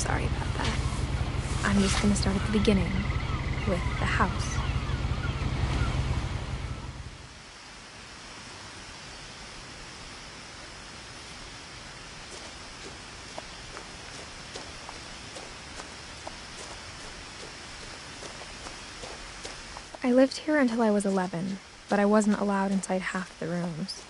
sorry about that. I'm just gonna start at the beginning, with the house. I lived here until I was 11, but I wasn't allowed inside half the rooms.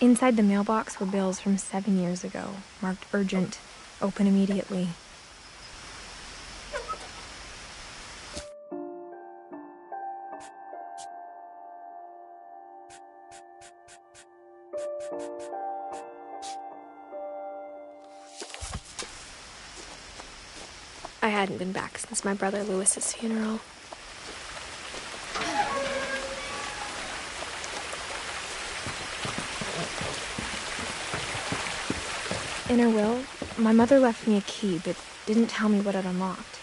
Inside the mailbox were bills from 7 years ago, marked urgent, open immediately. I hadn't been back since my brother Lewis's funeral. In her will, my mother left me a key, but didn't tell me what it unlocked.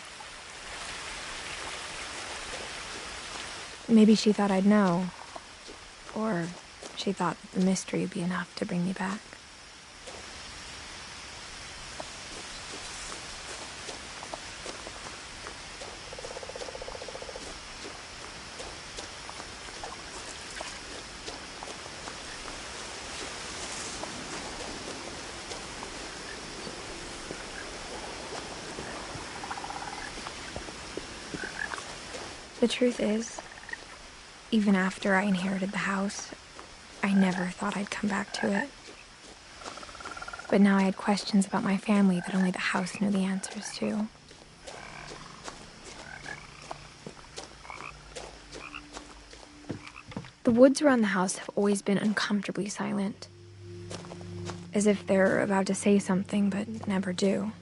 Maybe she thought I'd know, or she thought that the mystery would be enough to bring me back. The truth is, even after I inherited the house, I never thought I'd come back to it. But now I had questions about my family that only the house knew the answers to. The woods around the house have always been uncomfortably silent, as if they're about to say something but never do.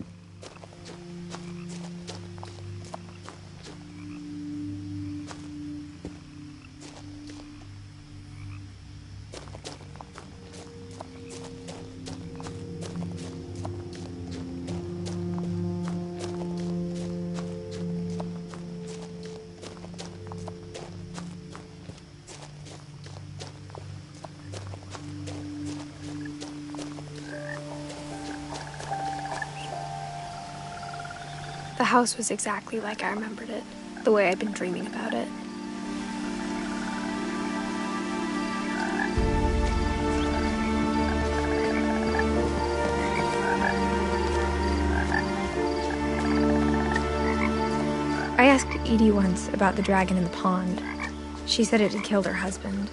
The house was exactly like I remembered it, the way I'd been dreaming about it. I asked Edie once about the dragon in the pond. She said it had killed her husband.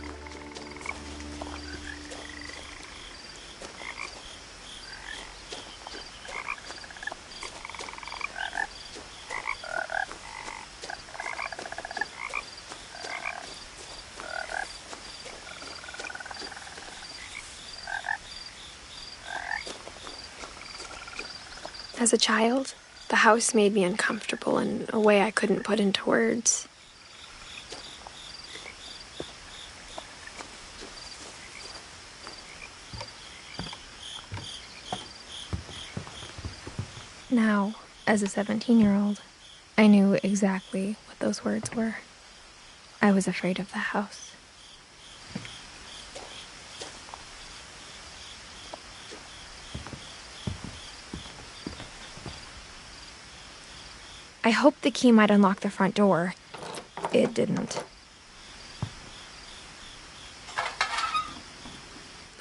As a child, the house made me uncomfortable in a way I couldn't put into words. Now, as a 17-year-old, I knew exactly what those words were. I was afraid of the house. I hoped the key might unlock the front door. It didn't.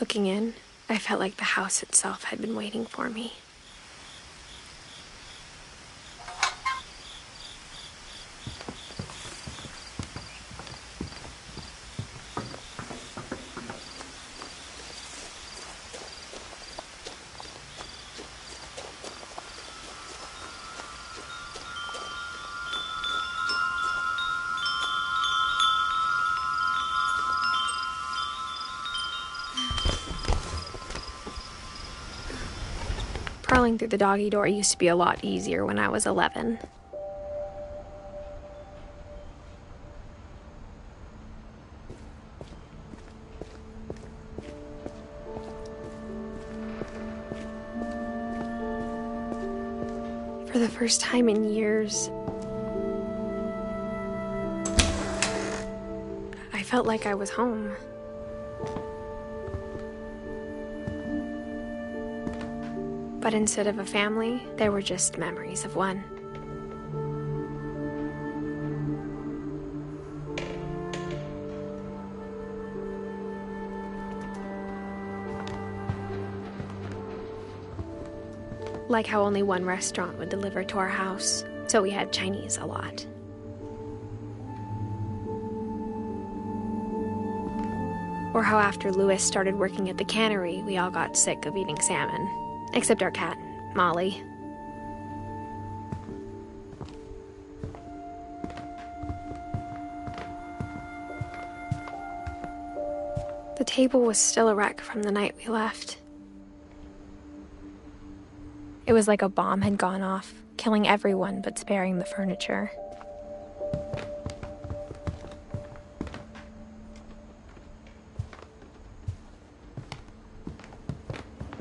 Looking in, I felt like the house itself had been waiting for me. Crawling through the doggy door used to be a lot easier when I was 11. For the first time in years, I felt like I was home. But instead of a family, there were just memories of one. Like how only one restaurant would deliver to our house, so we had Chinese a lot. Or how after Louis started working at the cannery, we all got sick of eating salmon. Except our cat, Molly. The table was still a wreck from the night we left. It was like a bomb had gone off, killing everyone but sparing the furniture.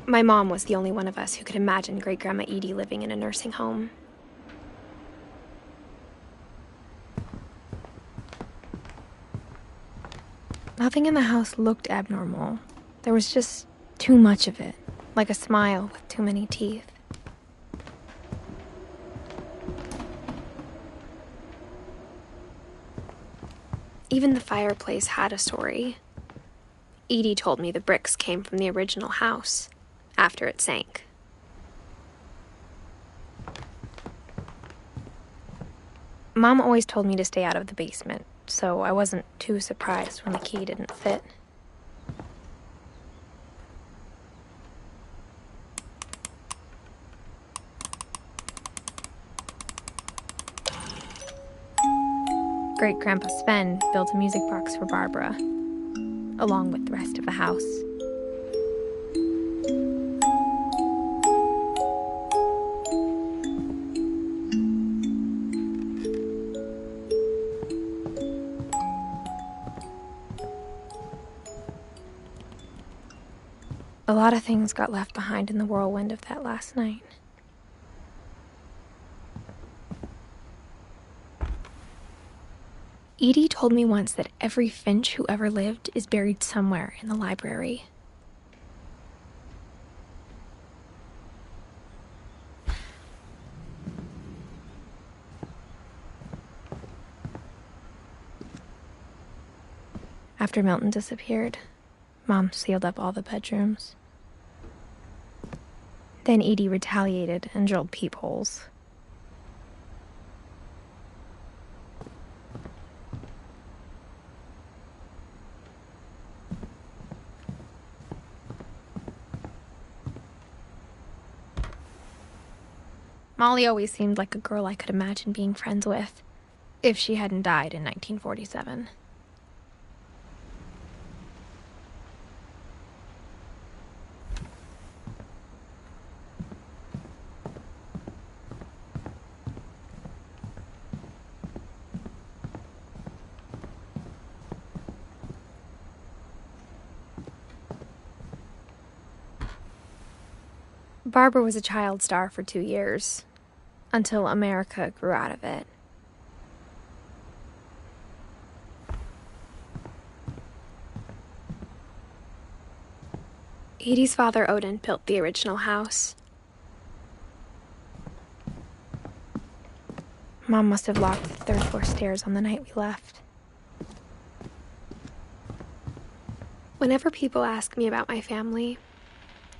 My mom was the only one of us who could imagine Great-Grandma Edie living in a nursing home. Nothing in the house looked abnormal. There was just too much of it, like a smile with too many teeth. Even the fireplace had a story. Edie told me the bricks came from the original house, after it sank. Mom always told me to stay out of the basement, so I wasn't too surprised when the key didn't fit. Great-Grandpa Sven built a music box for Barbara, along with the rest of the house. A lot of things got left behind in the whirlwind of that last night. Edie told me once that every Finch who ever lived is buried somewhere in the library. After Milton disappeared, Mom sealed up all the bedrooms. Then Edie retaliated and drilled peepholes. Molly always seemed like a girl I could imagine being friends with, if she hadn't died in 1947. Barbara was a child star for 2 years, until America grew out of it. Edie's father, Odin, built the original house. Mom must have locked the third floor stairs on the night we left. Whenever people ask me about my family,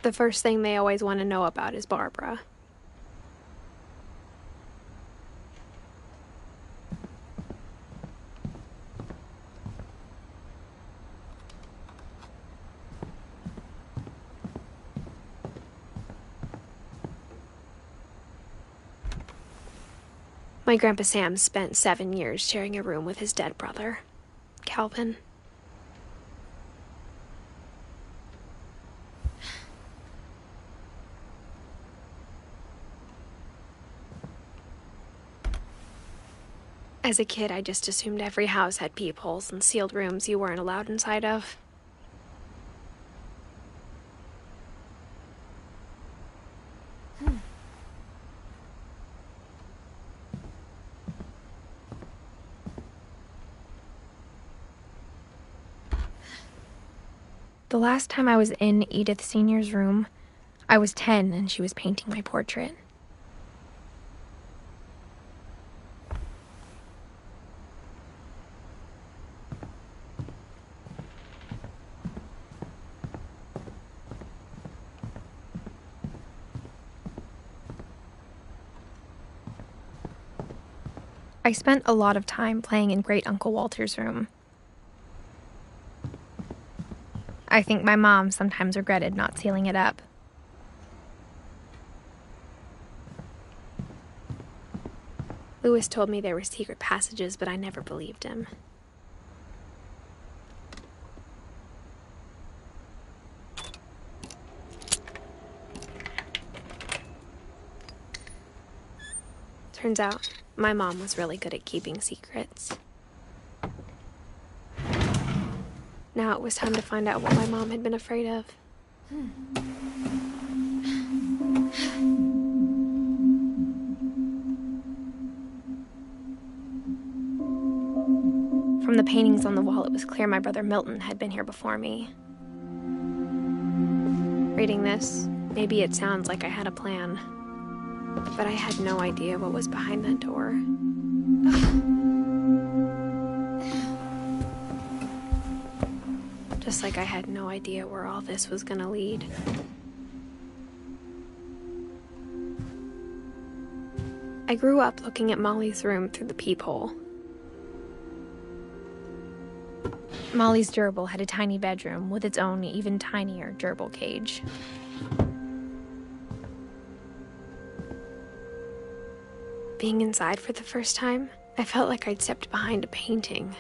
the first thing they always want to know about is Barbara. My Grandpa Sam spent 7 years sharing a room with his dead brother, Calvin. As a kid, I just assumed every house had peepholes and sealed rooms you weren't allowed inside of. The last time I was in Edith Sr.'s room, I was 10 and she was painting my portrait. I spent a lot of time playing in Great Uncle Walter's room. I think my mom sometimes regretted not sealing it up. Louis told me there were secret passages, but I never believed him. Turns out, my mom was really good at keeping secrets. Now it was time to find out what my mom had been afraid of. From the paintings on the wall, it was clear my brother Milton had been here before me. Reading this, maybe it sounds like I had a plan, but I had no idea what was behind that door. Just like I had no idea where all this was gonna lead. I grew up looking at Molly's room through the peephole. Molly's gerbil had a tiny bedroom with its own even tinier gerbil cage. Being inside for the first time, I felt like I'd stepped behind a painting.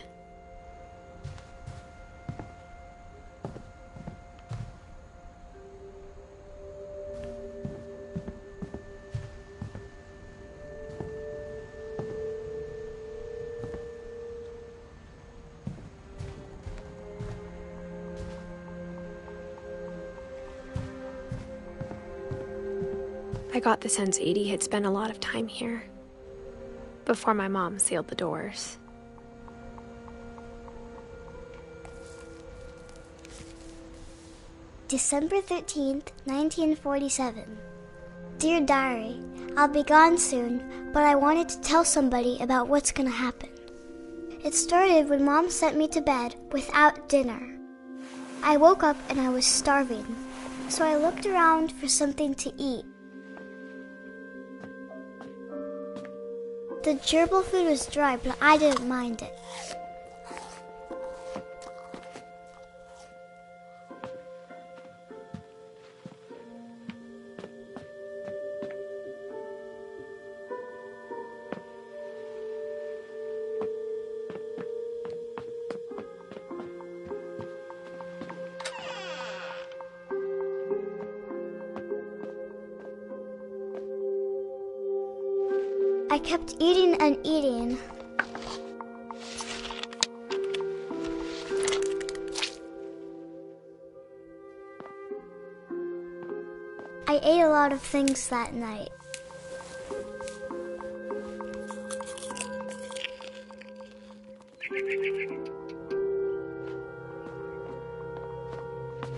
I got the sense Edie had spent a lot of time here, before my mom sealed the doors. December 13th, 1947. Dear Diary, I'll be gone soon, but I wanted to tell somebody about what's gonna happen. It started when Mom sent me to bed without dinner. I woke up and I was starving, so I looked around for something to eat. The gerbil food was dry, but I didn't mind it. I kept eating and eating. I ate a lot of things that night.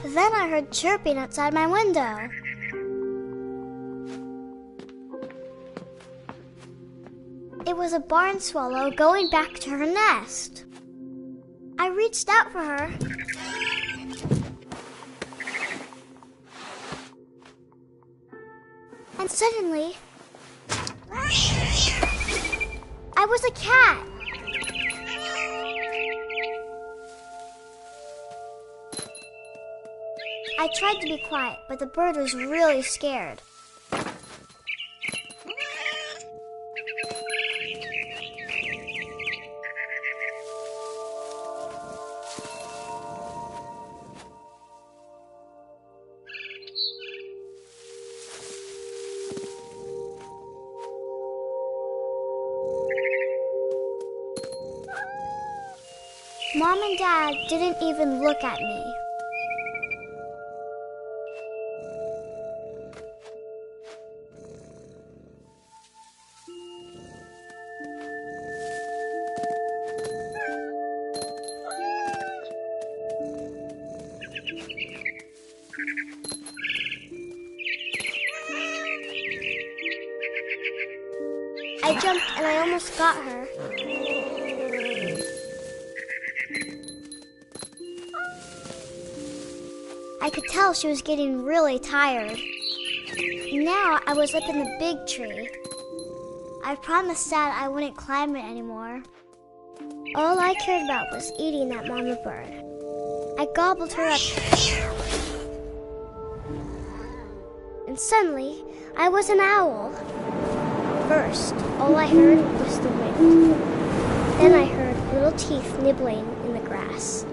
Then I heard chirping outside my window. It was a barn swallow going back to her nest. I reached out for her. And suddenly, I was a cat. I tried to be quiet, but the bird was really scared. Mom and Dad didn't even look at me. I jumped and I almost got her. I could tell she was getting really tired. Now I was up in the big tree. I promised Dad I wouldn't climb it anymore. All I cared about was eating that mama bird. I gobbled her up. And suddenly, I was an owl. First, all I heard was the wind. Then I heard little teeth nibbling in the grass.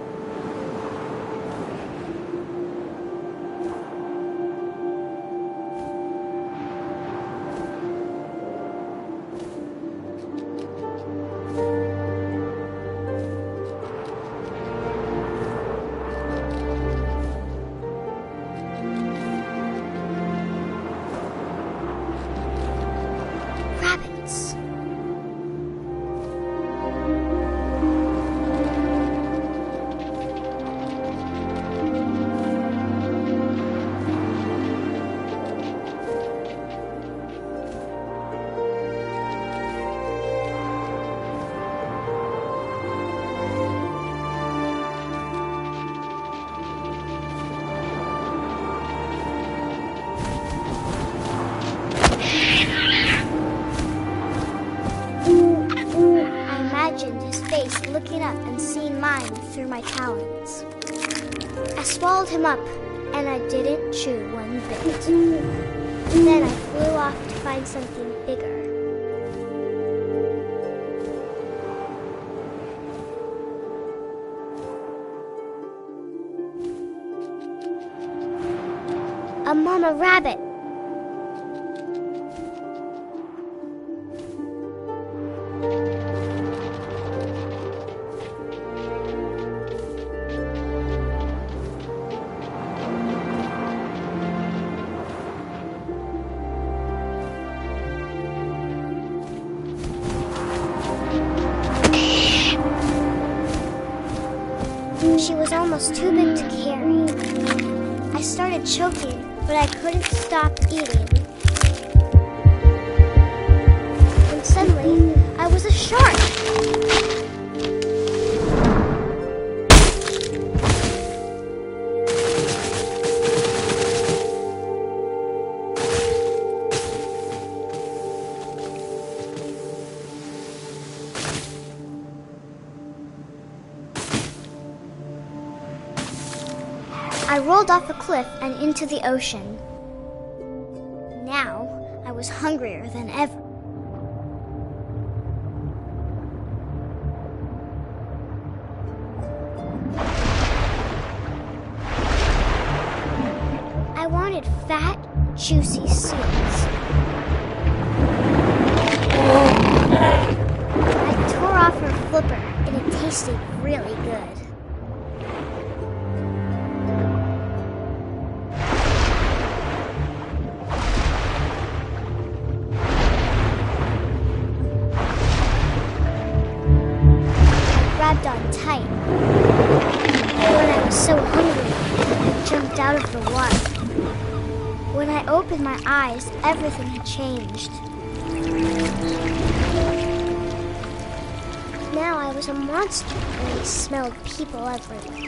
Rabbits. His face looking up and seeing mine through my talons. I swallowed him up, and I didn't chew one bit. Then I flew off to find something bigger. A mama rabbit. She was almost too big to carry. I started choking, but I couldn't stop eating. And suddenly, I was a shark. I rolled off a cliff and into the ocean. Now, I was hungrier than ever. I wanted fat, juicy seals. I tore off her flipper, and it tasted really good. Grabbed on tight. When I was so hungry, I jumped out of the water. When I opened my eyes, everything had changed. Now I was a monster, and I smelled people everywhere.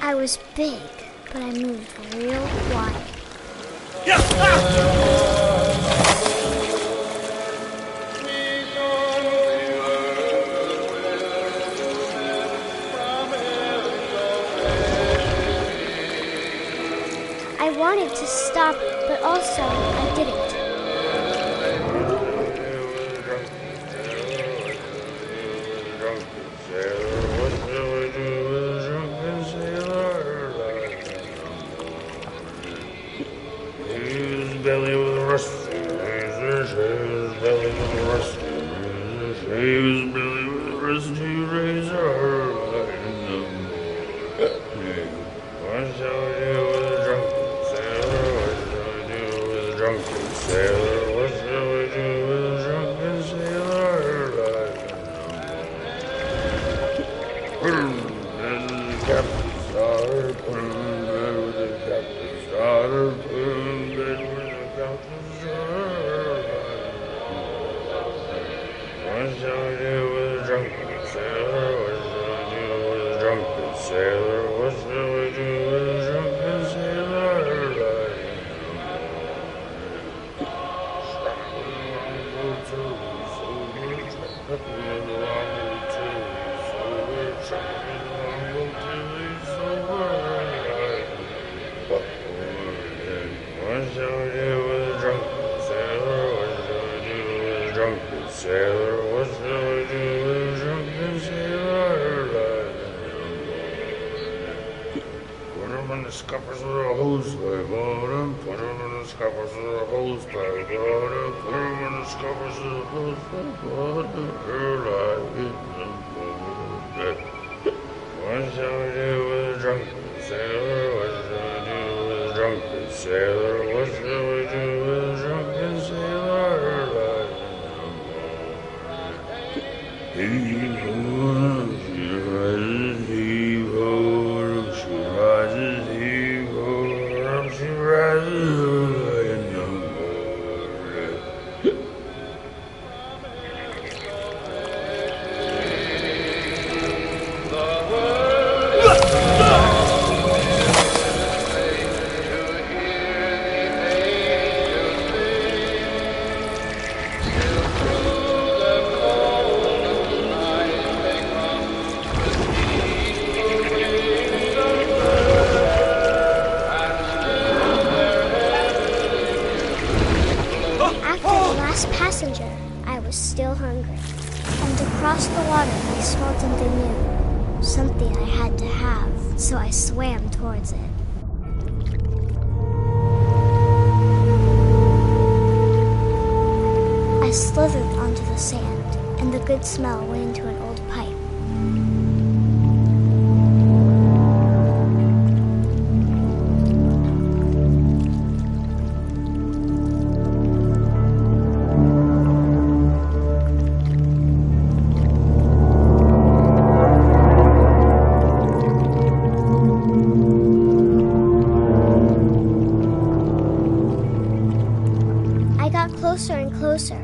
I was big, but I moved real wide. I wanted to stop, but also I didn't. Belly with a rusty razor, belly with a rusty razor, shaves belly with a rusty razor. What shall we do with a drunken sailor? What shall we do with a drunken sailor? What shall we do with a drunken sailor? captain's daughter, put him in bed with the captain's daughter, put him in bed with the captain's daughter. What shall we do with a drunken sailor? What shall we do with a drunken sailor? What shall we do with a drunken sailor? What shall we do with a drunken sailor? What shall we do with a drunken sailor? What shall we do with a drunken sailor? Put him in the scuppers with a hose pipe on him. Put him in the scuppers with a hose pipe on him. Put him in the scuppers with a hose pipe on him. What shall we do with a drunken sailor? What shall we do with a drunken sailor? What shall we do with a drunken sailor? Heave-ho, she rises, heave-ho, she rises, heave-ho, she rises in the morning. Passenger, I was still hungry, and across the water I smelled something I had to have, so I swam towards it. I slithered onto the sand, and the good smell went into an old pipe. Closer and closer.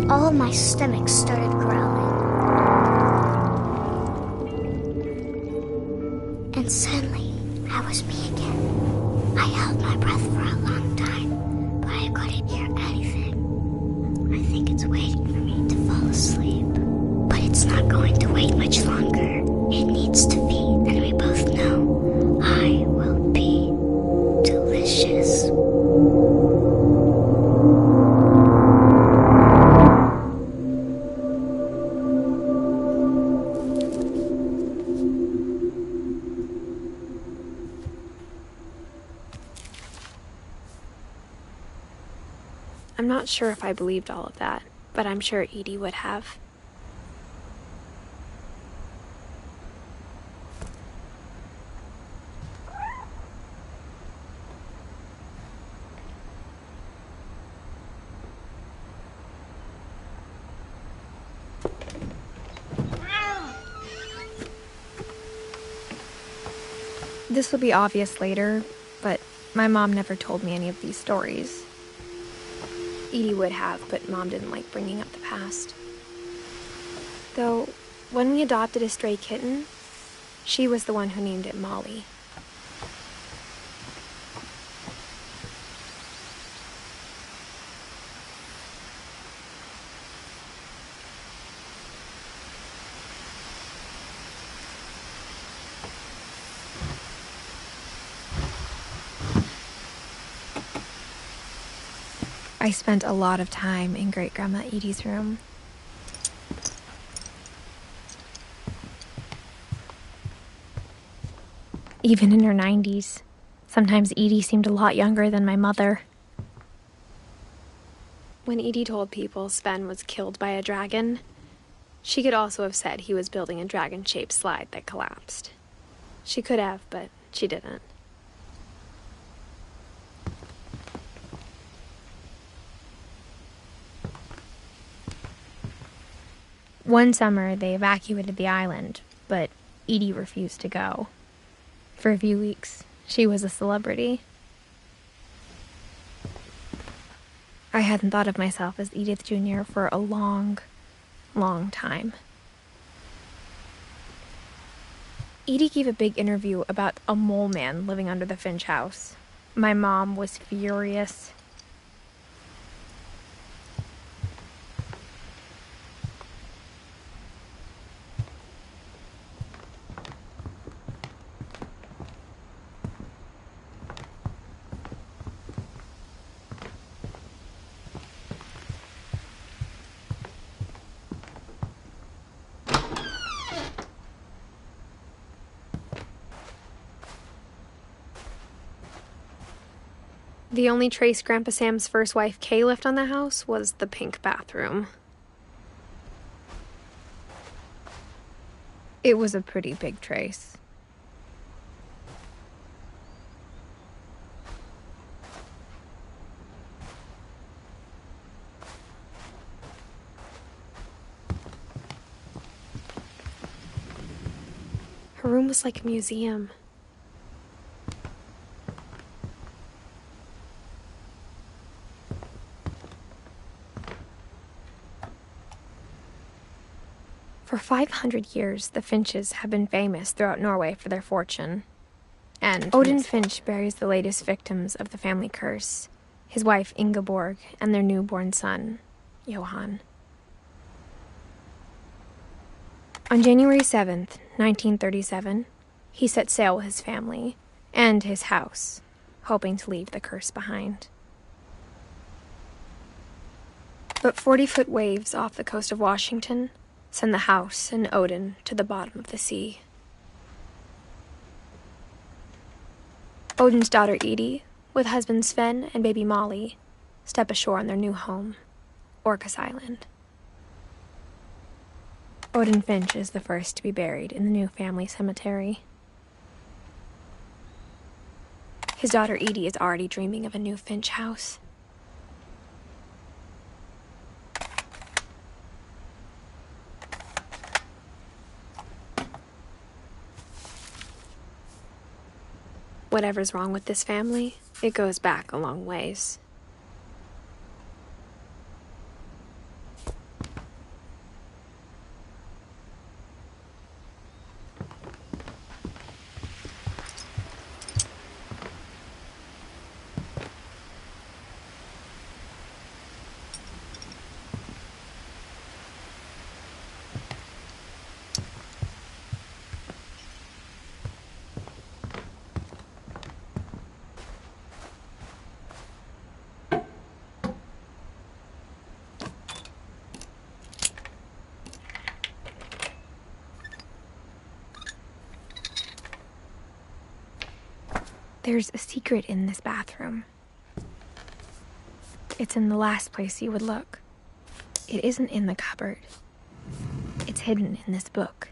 All of my stomach started growling. And suddenly, I was me again. I held my breath for a long time, but I couldn't hear anything. I think it's waiting for me to fall asleep. But it's not going to wait much longer. It needs to feed, and we both know I will be delicious. I'm not sure if I believed all of that, but I'm sure Edie would have. This will be obvious later, but my mom never told me any of these stories. Edie would have, but Mom didn't like bringing up the past. Though, when we adopted a stray kitten, she was the one who named it Molly. I spent a lot of time in Great-Grandma Edie's room. Even in her 90s, sometimes Edie seemed a lot younger than my mother. When Edie told people Sven was killed by a dragon, she could also have said he was building a dragon-shaped slide that collapsed. She could have, but she didn't. One summer, they evacuated the island, but Edie refused to go. For a few weeks, she was a celebrity. I hadn't thought of myself as Edith Jr. for a long, long time. Edie gave a big interview about a mole man living under the Finch house. My mom was furious. The only trace Grandpa Sam's first wife, Kay, left on the house was the pink bathroom. It was a pretty big trace. Her room was like a museum. For 500 years, the Finches have been famous throughout Norway for their fortune. And Odin Finch buries the latest victims of the family curse, his wife Ingeborg and their newborn son, Johan. On January 7th, 1937, he set sail with his family and his house, hoping to leave the curse behind. But 40-foot waves off the coast of Washington send the house and Odin to the bottom of the sea. Odin's daughter Edie, with husband Sven and baby Molly, step ashore on their new home, Orcas Island. Odin Finch is the first to be buried in the new family cemetery. His daughter Edie is already dreaming of a new Finch house. Whatever's wrong with this family, it goes back a long ways. There's a secret in this bathroom. It's in the last place you would look. It isn't in the cupboard. It's hidden in this book.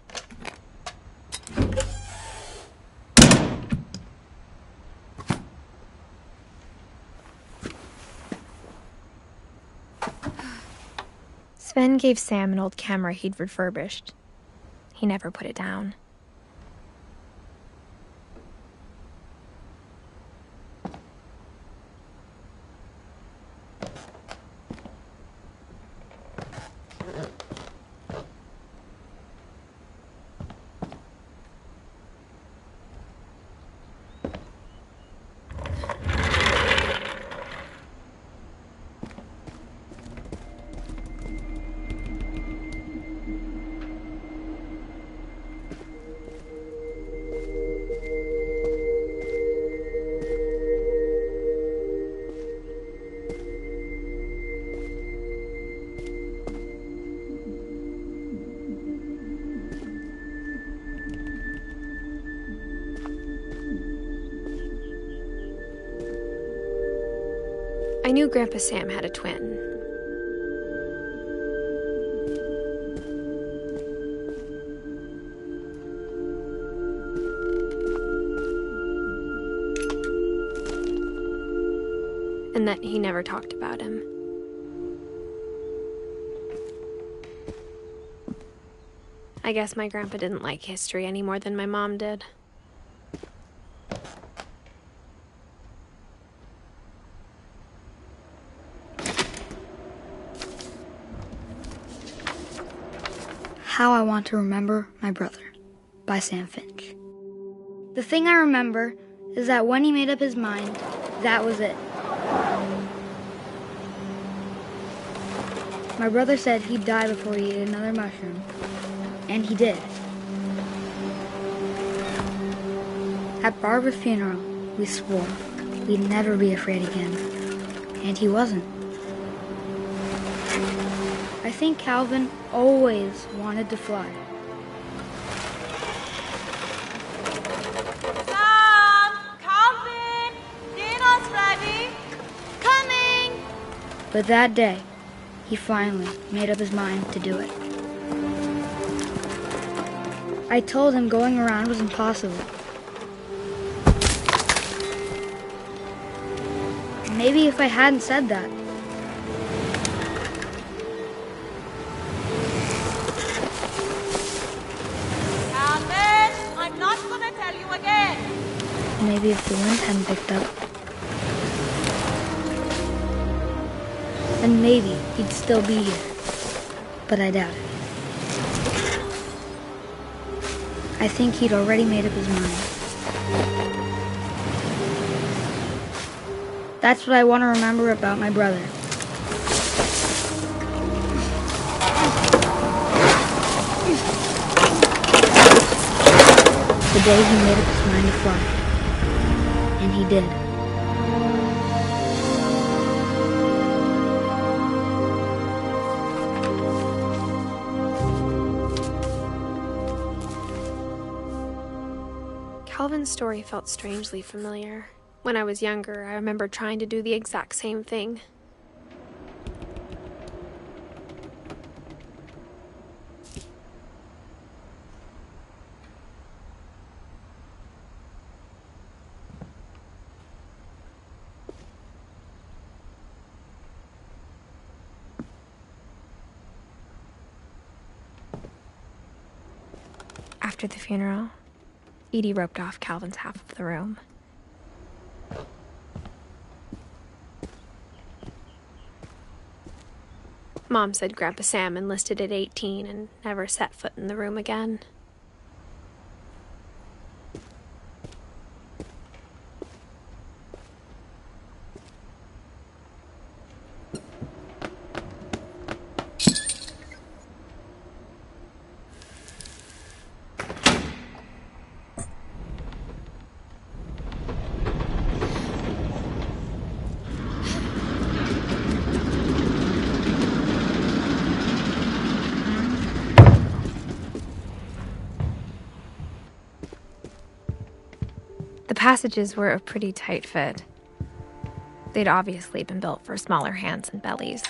Sven gave Sam an old camera he'd refurbished. He never put it down. I knew Grandpa Sam had a twin. and that he never talked about him. I guess my grandpa didn't like history any more than my mom did. How I Want to Remember My Brother by Sam Finch. The thing I remember is that when he made up his mind, that was it. My brother said he'd die before he ate another mushroom, and he did. At Barbara's funeral, we swore we'd never be afraid again, and he wasn't. I think Calvin always wanted to fly. Sam! Calvin! Dinner's ready! Coming! But that day, he finally made up his mind to do it. I told him going around was impossible. Maybe if I hadn't said that, maybe if the wind hadn't picked up, then maybe he'd still be here. But I doubt it. I think he'd already made up his mind. That's what I want to remember about my brother. The day he made up his mind to fly. And he did. Calvin's story felt strangely familiar. When I was younger, I remember trying to do the exact same thing. After the funeral, Edie roped off Calvin's half of the room. Mom said Grandpa Sam enlisted at 18 and never set foot in the room again. The passages were a pretty tight fit. They'd obviously been built for smaller hands and bellies.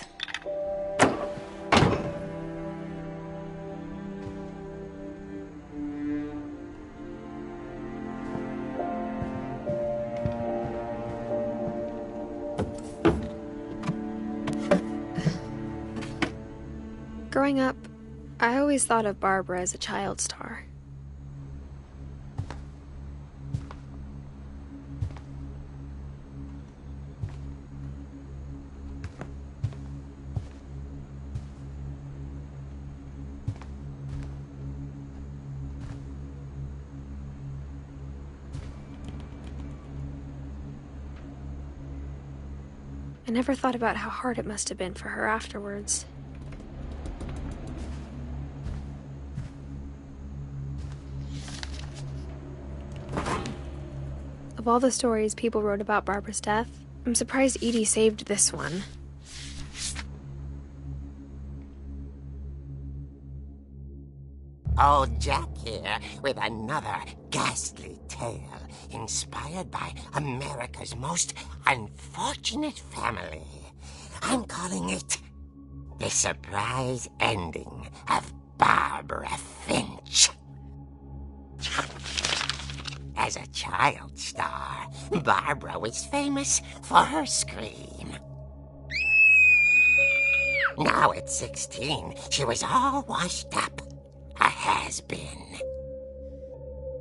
Growing up, I always thought of Barbara as a child star. I never thought about how hard it must have been for her afterwards. Of all the stories people wrote about Barbara's death, I'm surprised Edie saved this one. Old Jack here with another ghastly tale inspired by America's most unfortunate family. I'm calling it The Surprise Ending of Barbara Finch. As a child star, Barbara was famous for her scream. Now at 16, she was all washed up, a has-been.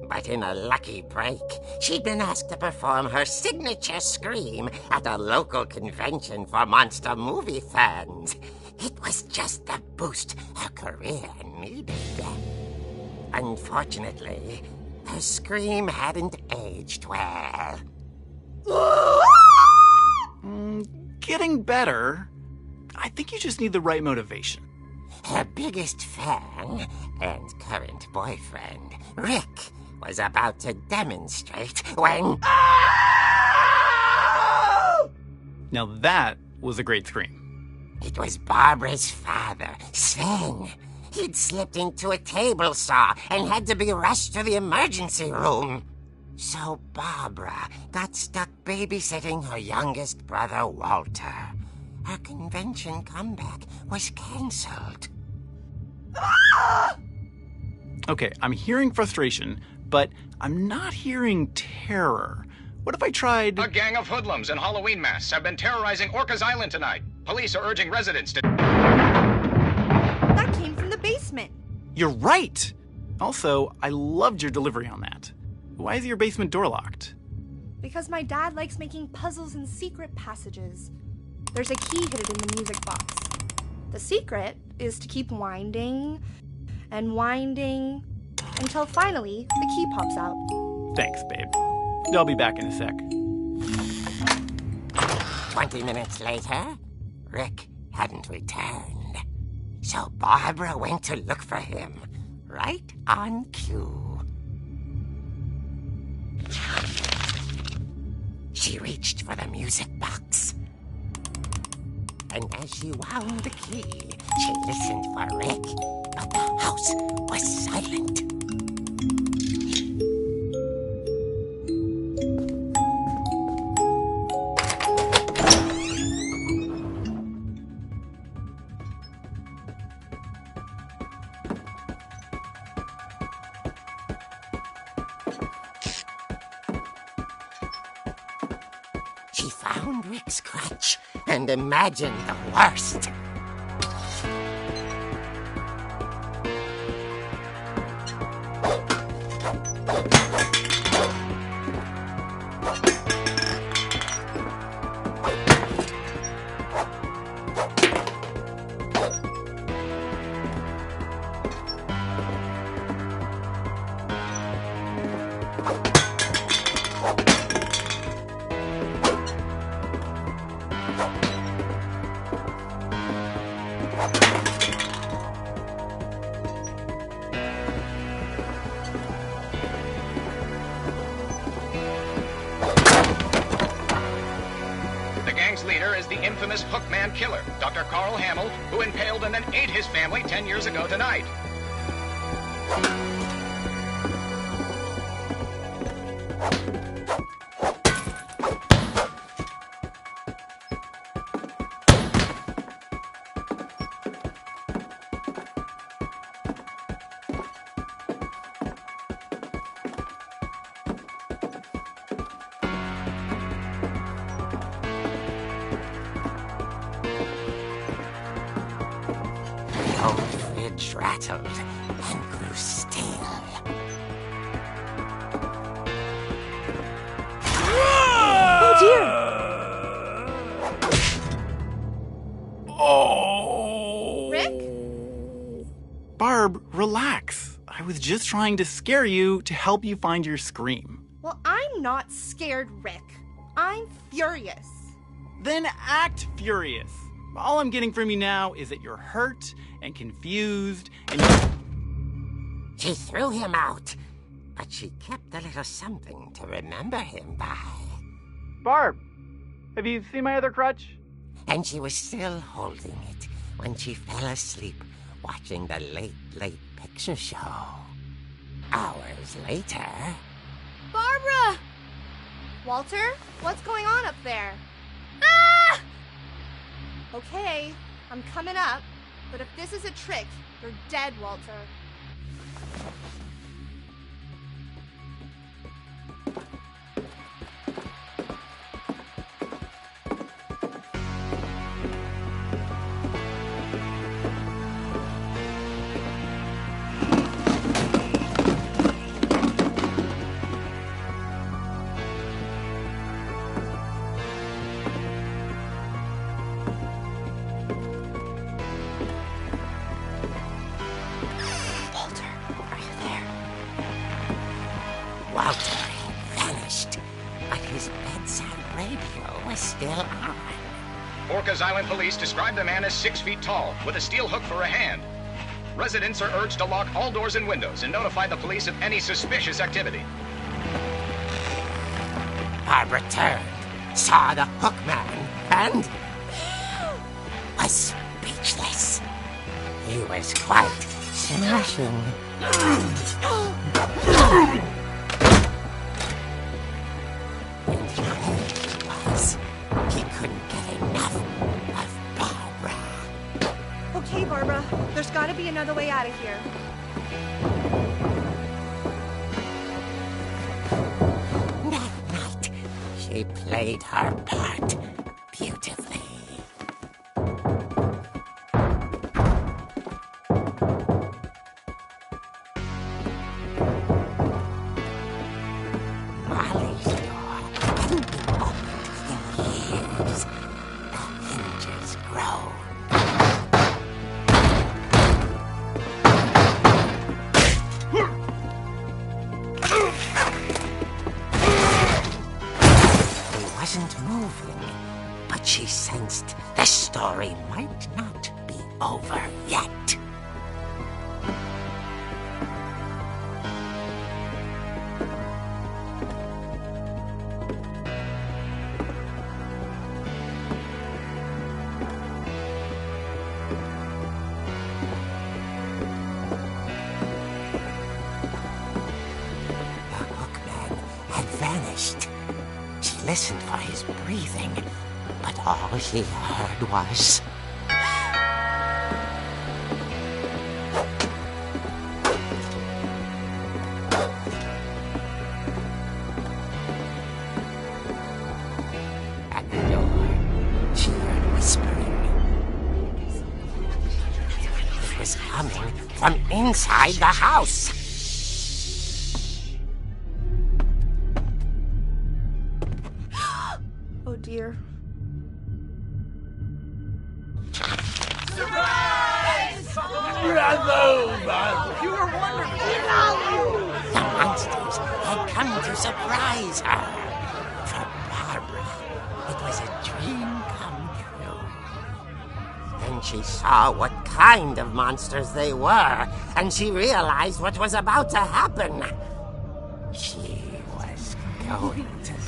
But in a lucky break, she'd been asked to perform her signature scream at a local convention for monster movie fans. It was just the boost her career needed. Unfortunately, her scream hadn't aged well. Getting better. I think you just need the right motivation. Her biggest fan and current boyfriend, Rick, was about to demonstrate when... Now that was a great scream. It was Barbara's father, Sven. He'd slipped into a table saw and had to be rushed to the emergency room. So Barbara got stuck babysitting her youngest brother, Walter. Her convention comeback was canceled. Okay, I'm hearing frustration, but I'm not hearing terror. What if I tried... A gang of hoodlums in Halloween masks have been terrorizing Orcas Island tonight. Police are urging residents to... That came from the basement. You're right! Also, I loved your delivery on that. Why is your basement door locked? Because my dad likes making puzzles and secret passages. There's a key hidden in the music box. The secret is to keep winding and winding until finally the key pops out. Thanks, babe. I'll be back in a sec. 20 minutes later, Rick hadn't returned. So Barbara went to look for him, right on cue. She reached for the music box. And as she wound the key, she listened for Rick, but the house was silent. She found Rick's crutch and imagined the worst. The infamous Hookman killer, Dr. Carl Hamill, who impaled and then ate his family 10 years ago tonight. The old fridge rattled and grew still. Oh dear! Oh! Rick? Barb, relax. I was just trying to scare you to help you find your scream. Well, I'm not scared, Rick. I'm furious. Then act furious. All I'm getting from you now is that you're hurt and confused and... She threw him out, but she kept a little something to remember him by. Barb, have you seen my other crutch? And she was still holding it when she fell asleep watching the late picture show. Hours later... Barbara! Walter, what's going on up there? Ah! Okay, I'm coming up, but if this is a trick, you're dead, Walter. his bedside radio was still on. Orcas Island police describe the man as 6 feet tall, with a steel hook for a hand. Residents are urged to lock all doors and windows and notify the police of any suspicious activity. Barbara turned, saw the hook man, and was speechless. He was quite smashing. And he was. He couldn't get enough of Barbara. Okay, Barbara, there's gotta be another way out of here. That night, she played her part beautifully. Molly's door hadn't been opened in years. The hinges groaned. He wasn't moving, but she sensed the story might not be over yet. Vanished. She listened for his breathing, but all she heard was... At the door, she heard whispering. It was coming from inside the house. Oh dear. You were wonderful. The monsters had come to surprise her. For Barbara, it was a dream come true. Then she saw what kind of monsters they were, and she realized what was about to happen. She was going to be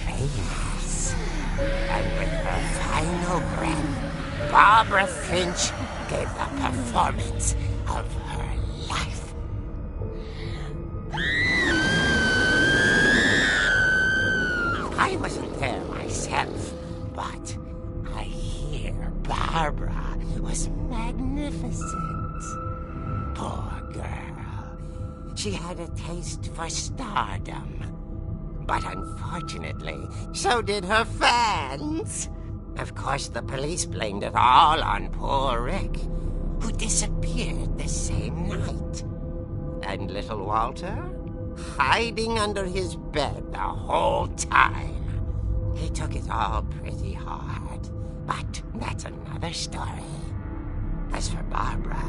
famous. And with her final breath, Barbara Finch gave the performance of her life. I wasn't there myself, but I hear Barbara was magnificent. Poor girl. She had a taste for stardom. But unfortunately, so did her fans. Of course, the police blamed it all on poor Rick, who disappeared the same night. And little Walter, hiding under his bed the whole time. He took it all pretty hard, but that's another story. As for Barbara,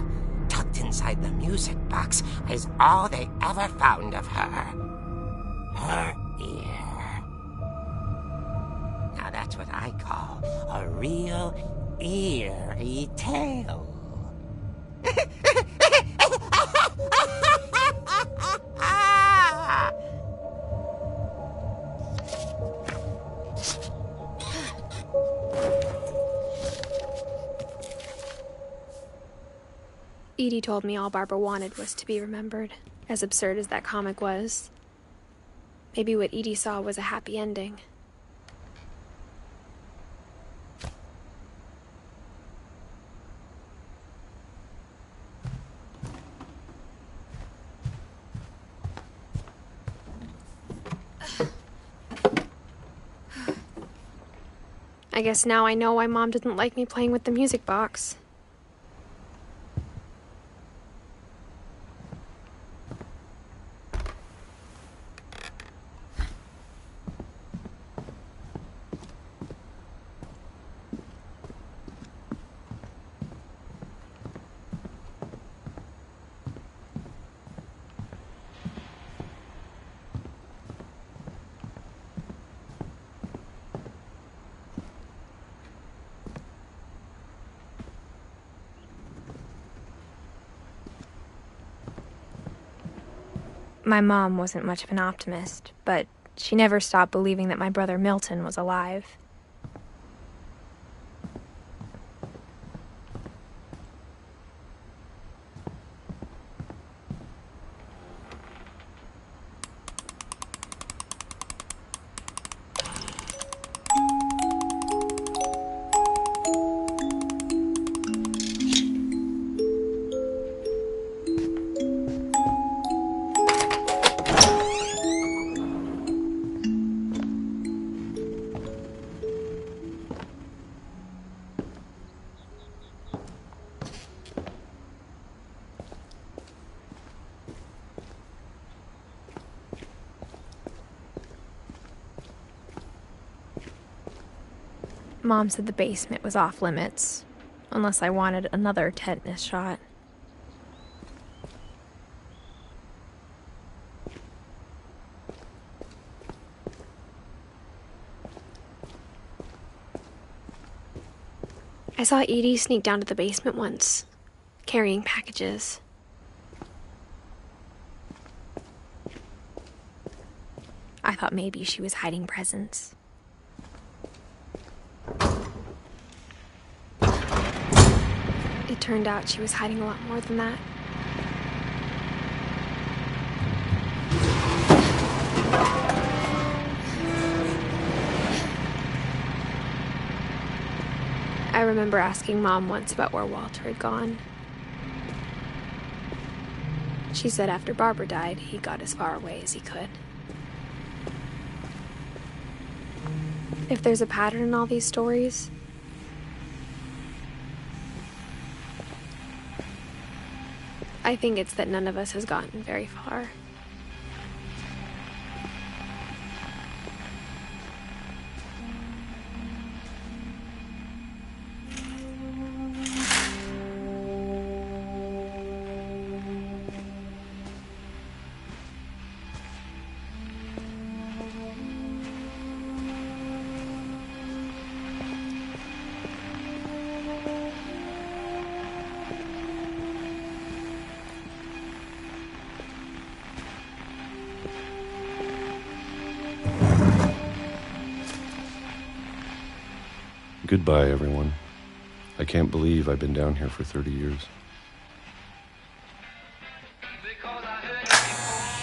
tucked inside the music box is all they ever found of her. Her ear. Now that's what I call a real eerie tale. Edie told me all Barbara wanted was to be remembered, as absurd as that comic was. Maybe what Edie saw was a happy ending. I guess now I know why Mom didn't like me playing with the music box. My mom wasn't much of an optimist, but she never stopped believing that my brother Milton was alive. Mom said the basement was off limits, unless I wanted another tetanus shot. I saw Edie sneak down to the basement once, carrying packages. I thought maybe she was hiding presents. It turned out she was hiding a lot more than that. I remember asking Mom once about where Walter had gone. She said after Barbara died, he got as far away as he could. If there's a pattern in all these stories, I think it's that none of us has gotten very far. Goodbye, everyone. I can't believe I've been down here for 30 years.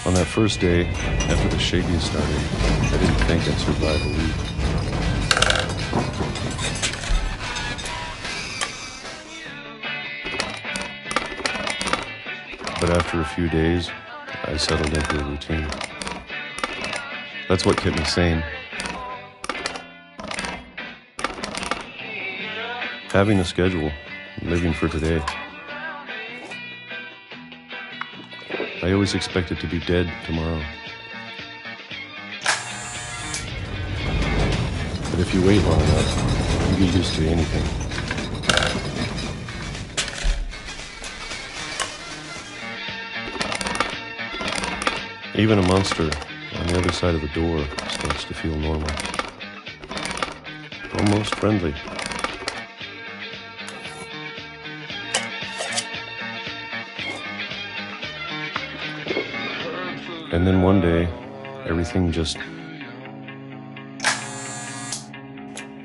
On that first day, after the shaking started, I didn't think I'd survive a week. But after a few days, I settled into a routine. That's what kept me sane. Having a schedule, living for today. I always expected to be dead tomorrow. But if you wait long enough, you get used to anything. Even a monster on the other side of the door starts to feel normal. Almost friendly. And then one day, everything just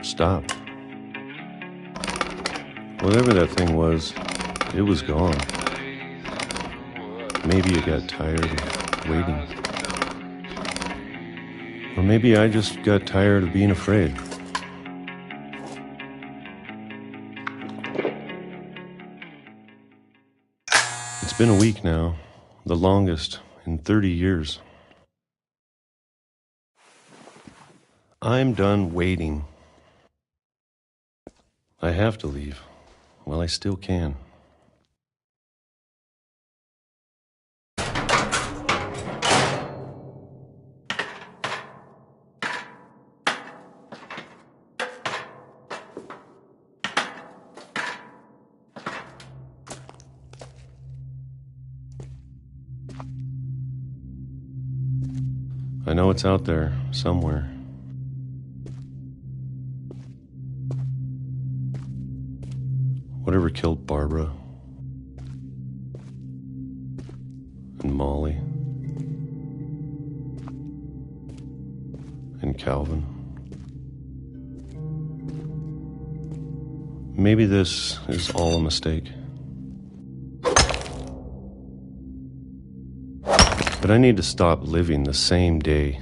stopped. Whatever that thing was, it was gone. Maybe it got tired of waiting. Or maybe I just got tired of being afraid. It's been a week now, the longest in 30 years. I'm done waiting. I have to leave while I still can. I know it's out there, somewhere. Whatever killed Barbara and Molly and Calvin. Maybe this is all a mistake. But I need to stop living the same day,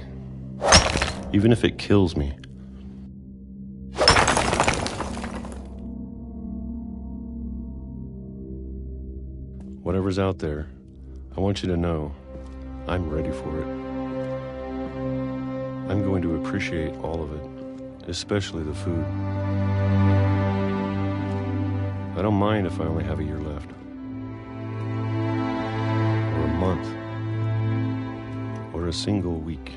even if it kills me. Whatever's out there, I want you to know I'm ready for it. I'm going to appreciate all of it, especially the food. I don't mind if I only have a year left, or a month, or a single week.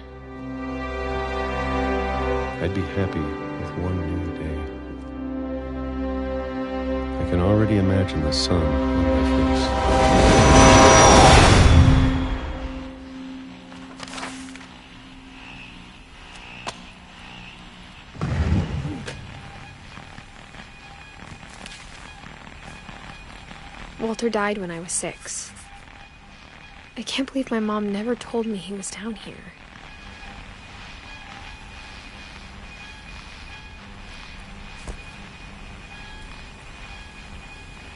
I'd be happy with one new day. I can already imagine the sun on my face. Walter died when I was 6. I can't believe my mom never told me he was down here.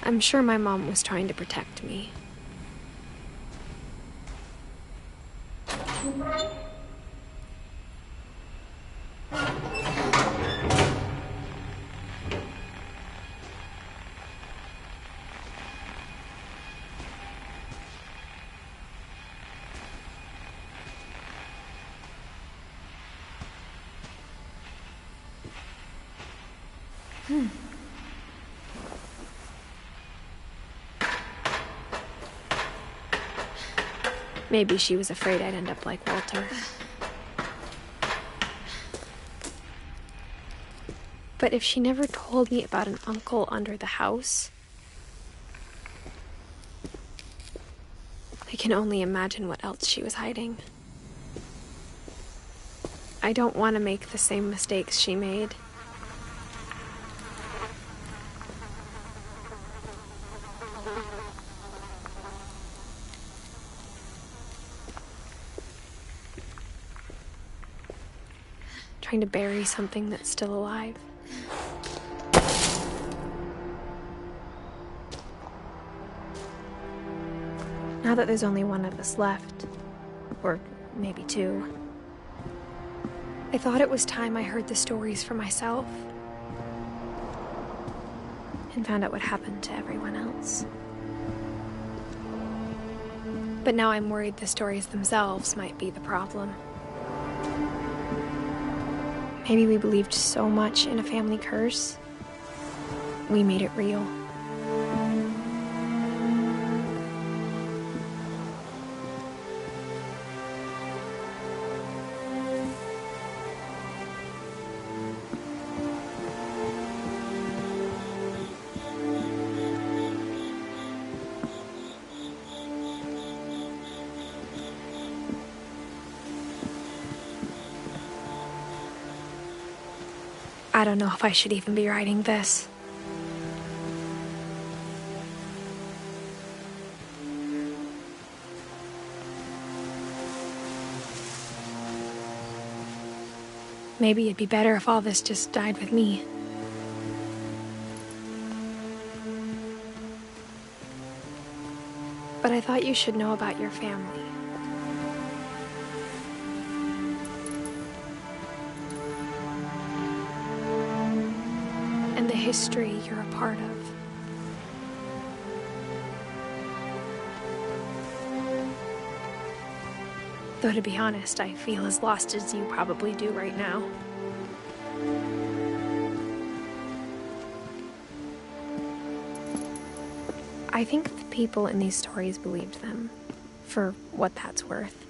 I'm sure my mom was trying to protect me. Maybe she was afraid I'd end up like Walter. But if she never told me about an uncle under the house, I can only imagine what else she was hiding. I don't want to make the same mistakes she made. Trying to bury something that's still alive. Now that there's only one of us left, or maybe 2, I thought it was time I heard the stories for myself and found out what happened to everyone else. But now I'm worried the stories themselves might be the problem. Maybe we believed so much in a family curse, we made it real. I don't know if I should even be writing this. Maybe it'd be better if all this just died with me. But I thought you should know about your family. And the history you're a part of. Though to be honest, I feel as lost as you probably do right now. I think the people in these stories believed them, for what that's worth.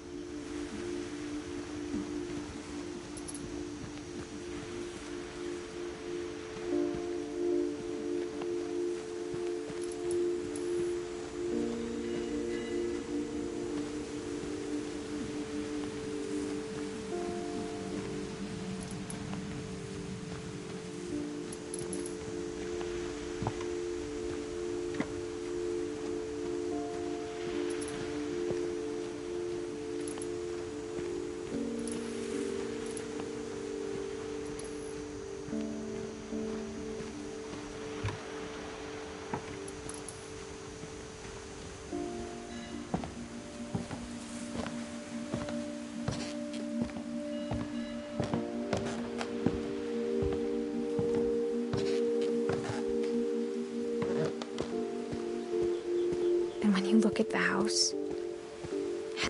look at the house,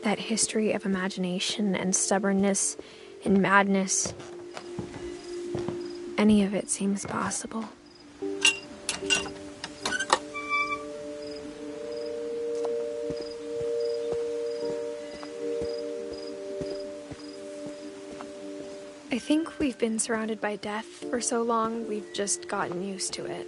that history of imagination and stubbornness and madness, any of it seems possible. I think we've been surrounded by death for so long, we've just gotten used to it.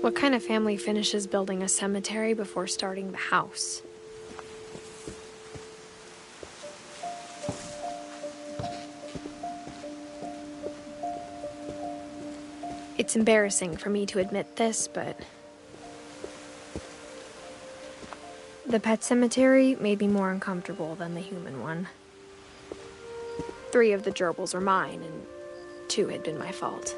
What kind of family finishes building a cemetery before starting the house? It's embarrassing for me to admit this, but the pet cemetery made me more uncomfortable than the human one. 3 of the gerbils were mine, and 2 had been my fault.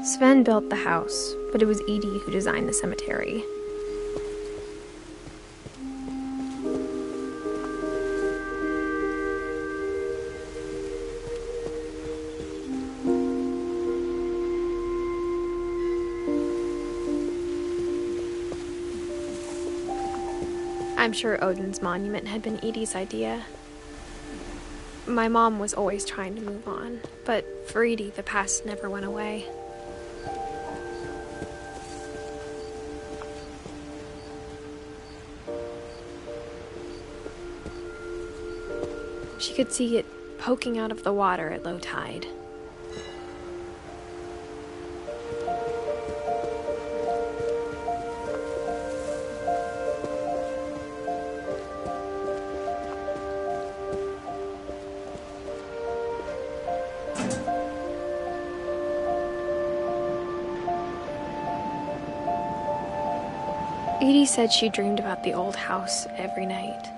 Sven built the house, but it was Edie who designed the cemetery. I'm sure Odin's monument had been Edie's idea. My mom was always trying to move on, but for Edie, the past never went away. She could see it poking out of the water at low tide. Edie said she dreamed about the old house every night.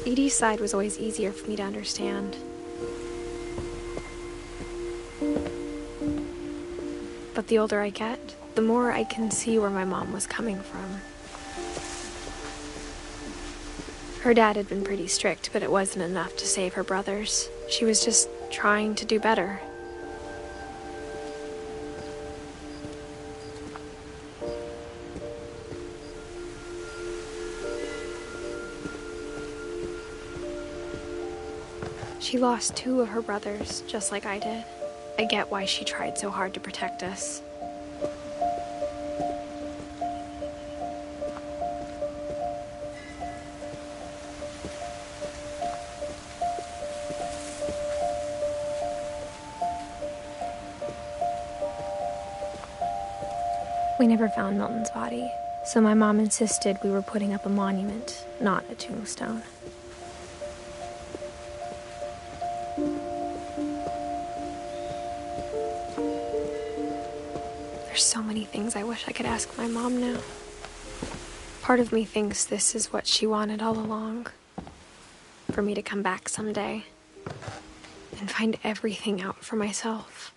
Edie's side was always easier for me to understand. But the older I get, the more I can see where my mom was coming from. Her dad had been pretty strict, but it wasn't enough to save her brothers. She was just trying to do better. She lost 2 of her brothers, just like I did. I get why she tried so hard to protect us. We never found Milton's body, so my mom insisted we were putting up a monument, not a tombstone. There's so many things I wish I could ask my mom now. Part of me thinks this is what she wanted all along. For me to come back someday and find everything out for myself.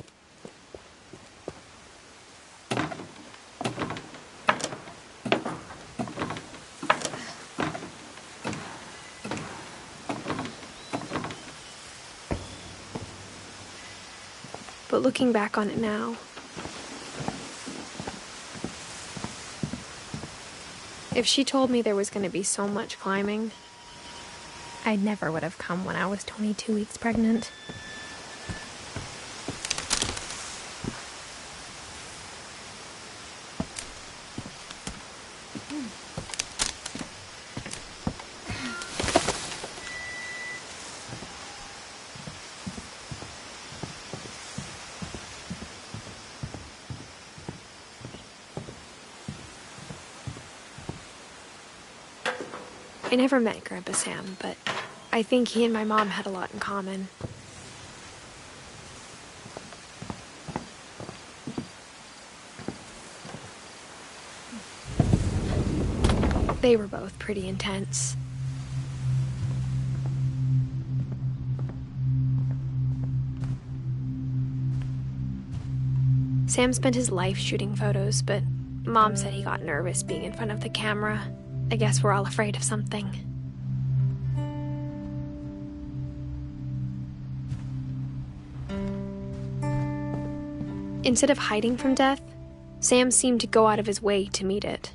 But looking back on it now, if she told me there was going to be so much climbing, I never would have come when I was 22 weeks pregnant. I never met Grandpa Sam, but I think he and my mom had a lot in common. They were both pretty intense. Sam spent his life shooting photos, but Mom said he got nervous being in front of the camera. I guess we're all afraid of something. Instead of hiding from death, Sam seemed to go out of his way to meet it.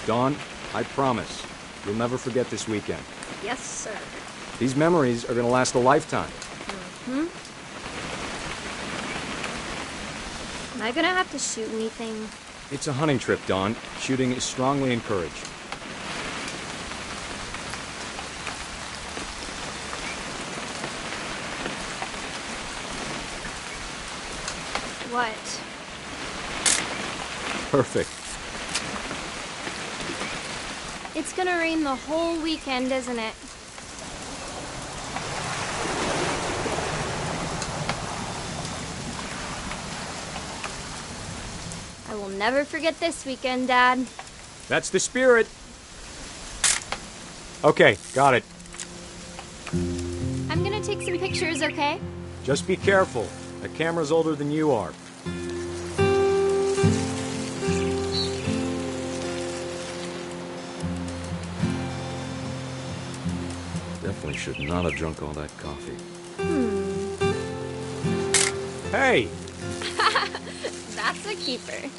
Dawn, I promise, you'll never forget this weekend. Yes, sir. These memories are gonna last a lifetime. Am I gonna have to shoot anything? It's a hunting trip, Dawn. Shooting is strongly encouraged. What? Perfect. It's gonna rain the whole weekend, isn't it? I will never forget this weekend, Dad. That's the spirit. Okay, got it. I'm gonna take some pictures, okay? Just be careful. That camera's older than you are. Definitely should not have drunk all that coffee. Hey! That's a keeper.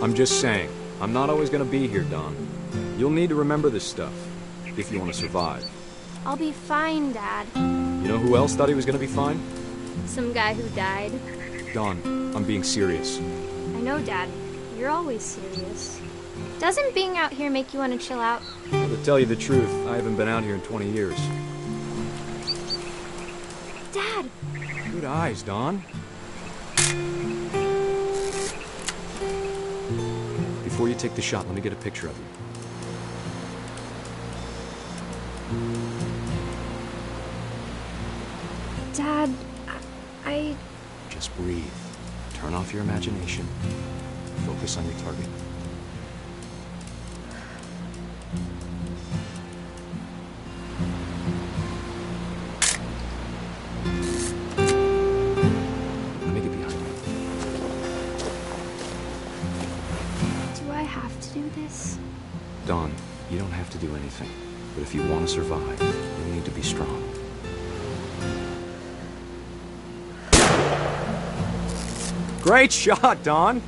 I'm just saying, I'm not always gonna be here, Dawn. You'll need to remember this stuff, if you want to survive. I'll be fine, Dad. You know who else thought he was gonna be fine? Some guy who died. Dawn, I'm being serious. I know, Dad. You're always serious. Doesn't being out here make you want to chill out? Well, to tell you the truth, I haven't been out here in 20 years. Dad! Good eyes, Dawn. Before you take the shot, let me get a picture of you. Dad, I... Just breathe. Turn off your imagination. Focus on your target. Let me get behind you. Do I have to do this? Dawn, you don't have to do anything. But if you want to survive, you need to be strong. Great shot, Dawn!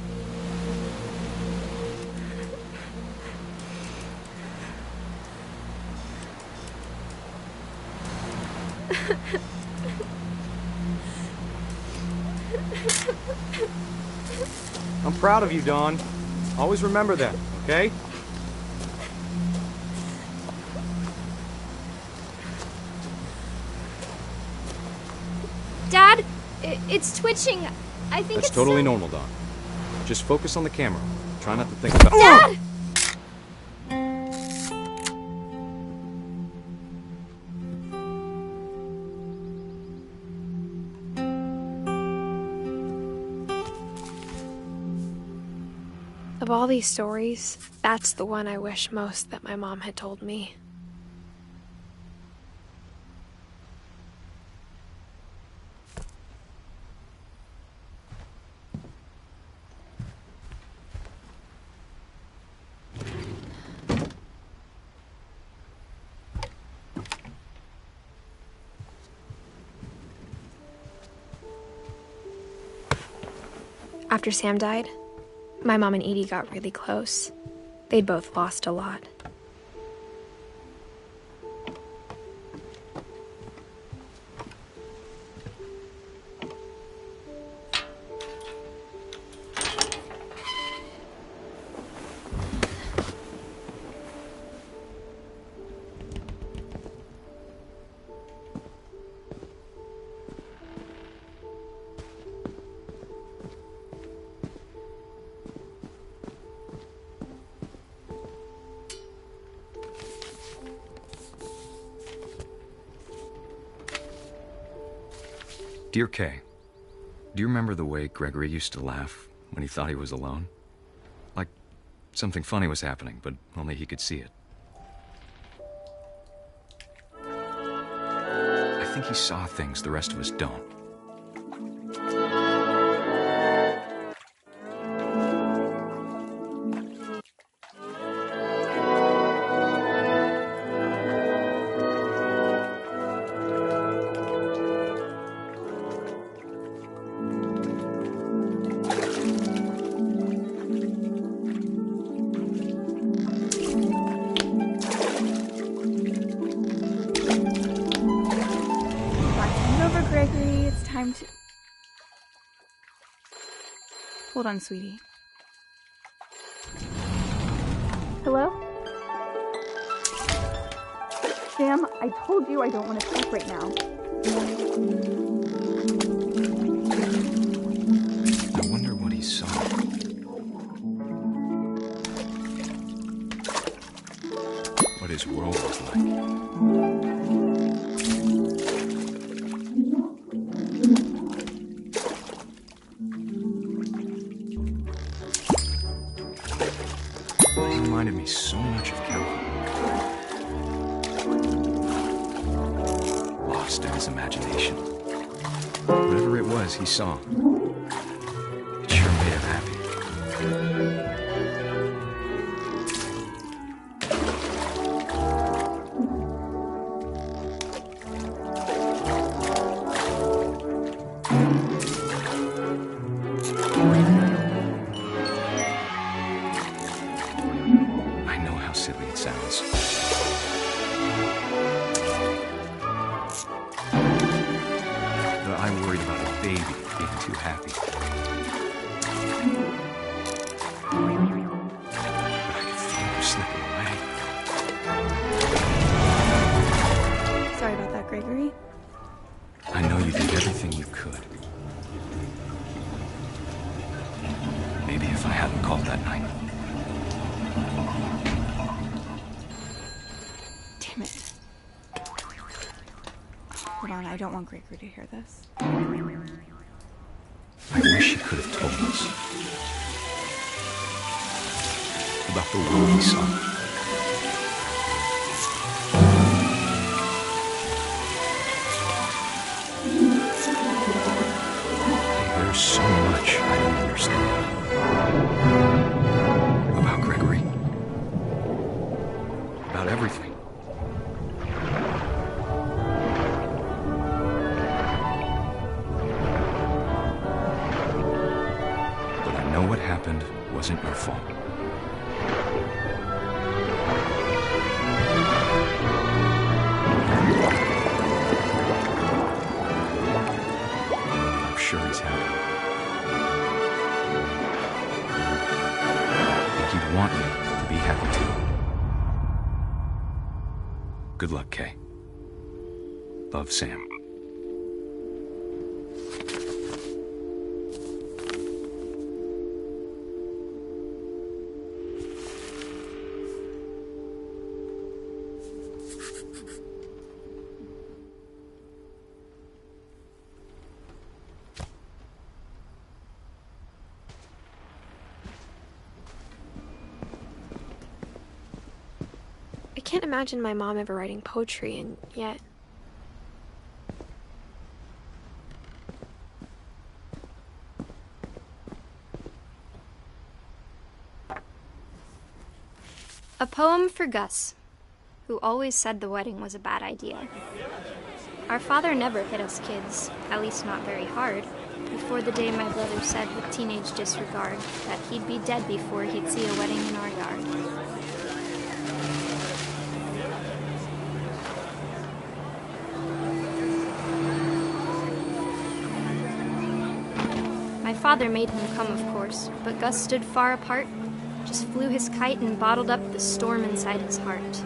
I'm proud of you, Dawn. Always remember that, okay? Dad, it's twitching. I think That's it's totally normal, Dawn. Just focus on the camera. Try not to think about— Dad! Of all these stories, that's the one I wish most that my mom had told me. After Sam died, my mom and Edie got really close. They'd both lost a lot. Dear Kay, do you remember the way Gregory used to laugh when he thought he was alone? Like something funny was happening, but only he could see it. I think he saw things the rest of us don't. Gregory, it's time to... Hold on, sweetie. Hello? Sam, I told you I don't want to talk right now. I wonder what he saw. What his world was like. Reminded me so much of Calvin. Lost in his imagination. Whatever it was he saw, it sure made him happy. Silly it sounds. But I worried about a baby being too happy. But I could feel him slipping away. Sorry about that, Gregory. I know you did everything you could. Maybe if I hadn't called that night. Damn it. Hold on, I don't want Gregory to hear this. I wish he could have told us about the world he saw. Hey, there's so much I don't understand about Gregory. About everything. What happened wasn't your fault. I'm sure he's happy. I think he'd want you to be happy too. Good luck, Kay. Love, Sam. I can't imagine my mom ever writing poetry, and yet... A poem for Gus, who always said the wedding was a bad idea. Our father never hit us kids, at least not very hard. before the day my brother said with teenage disregard that he'd be dead before he'd see a wedding in our yard. My father made him come, of course, but Gus stood far apart, just flew his kite and bottled up the storm inside his heart.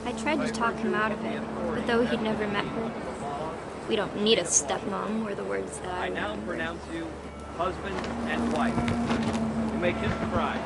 I tried to talk him out of it, but though he'd never met her, "We don't need a stepmom," were the words that I now remembered. pronounce you husband and wife. You may kiss the bride.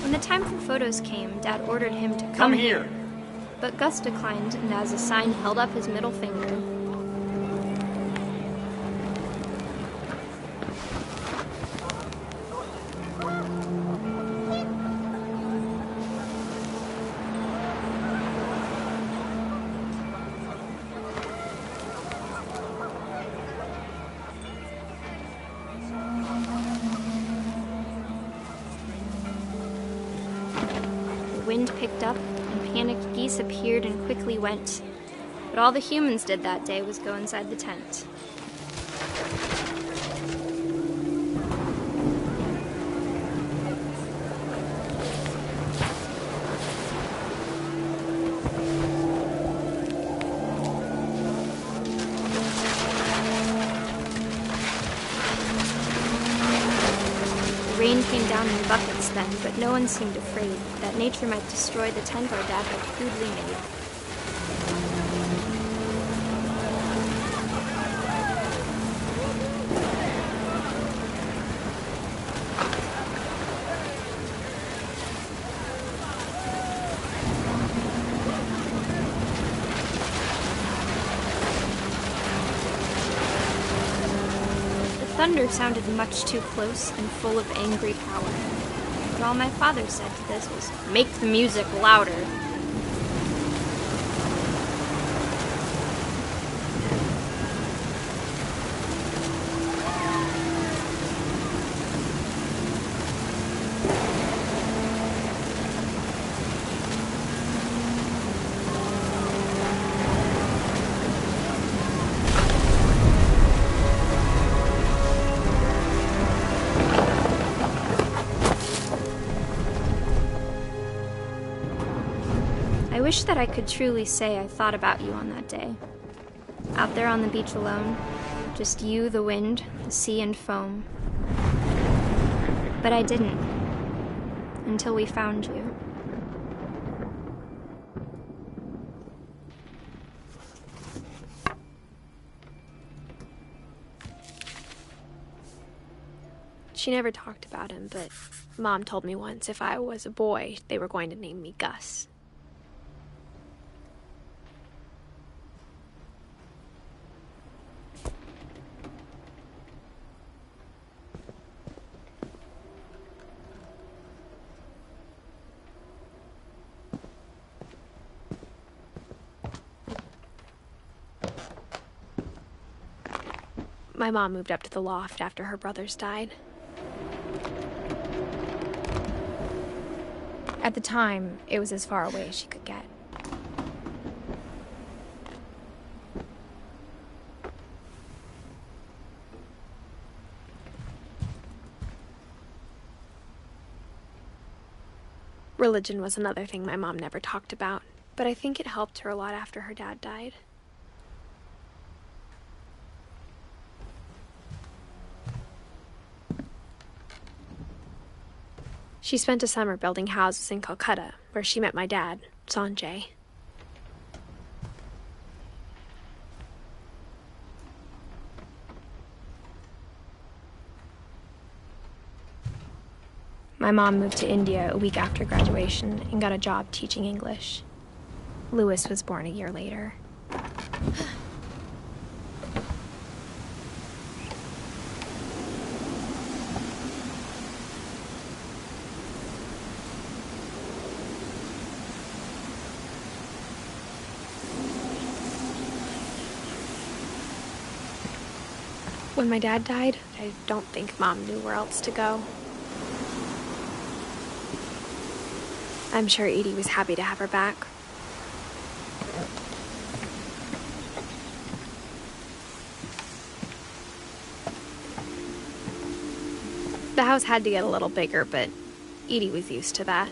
When the time for photos came, Dad ordered him to come here. But Gus declined, and as a sign held up his middle finger. The wind picked up, and panicked geese appeared and quickly went. But all the humans did that day was go inside the tent. The rain came down in buckets then, but no one seemed afraid that nature might destroy the tent our dad had crudely made. The thunder sounded much too close and full of angry power. But all my father said to this was, "Make the music louder." I wish that I could truly say I thought about you on that day. Out there on the beach alone, just you, the wind, the sea, and foam. But I didn't, until we found you. She never talked about him, but Mom told me once if I was a boy, they were going to name me Gus. My mom moved up to the loft after her brothers died. At the time, it was as far away as she could get. Religion was another thing my mom never talked about, but I think it helped her a lot after her dad died. She spent a summer building houses in Calcutta, where she met my dad, Sanjay. My mom moved to India a week after graduation and got a job teaching English. Louis was born a year later. When my dad died, I don't think Mom knew where else to go. I'm sure Edie was happy to have her back. The house had to get a little bigger, but Edie was used to that.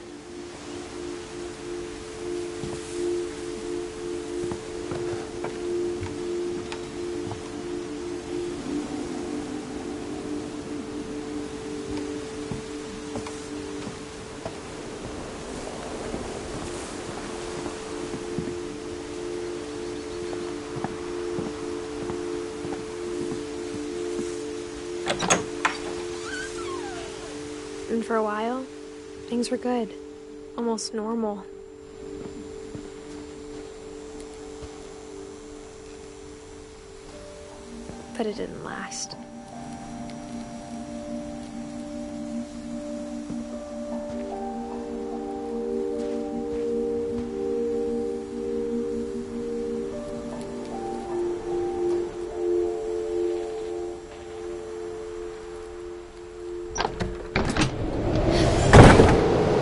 And for a while, things were good. Almost normal. But it didn't last.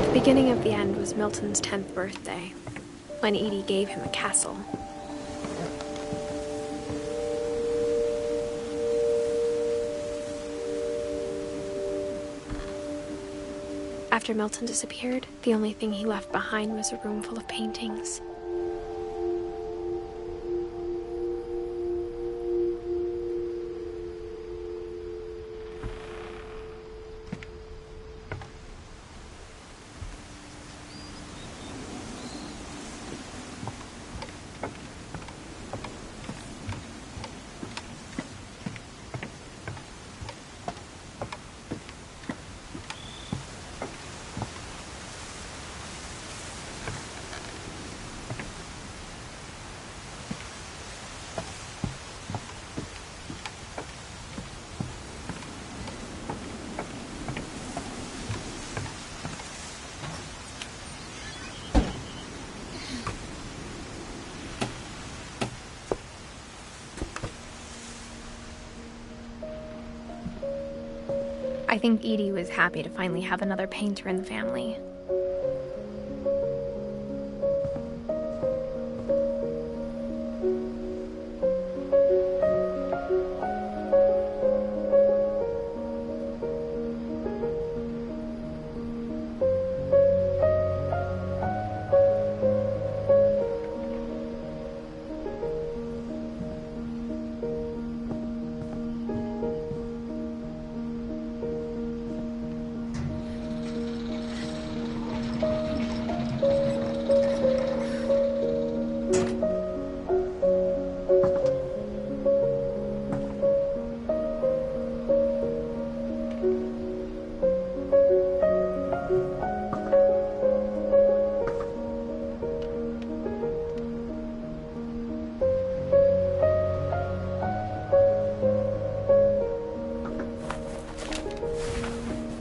The beginning of the end was Milton's 10th birthday, when Edie gave him a castle. After Milton disappeared, the only thing he left behind was a room full of paintings. I think Edie was happy to finally have another painter in the family.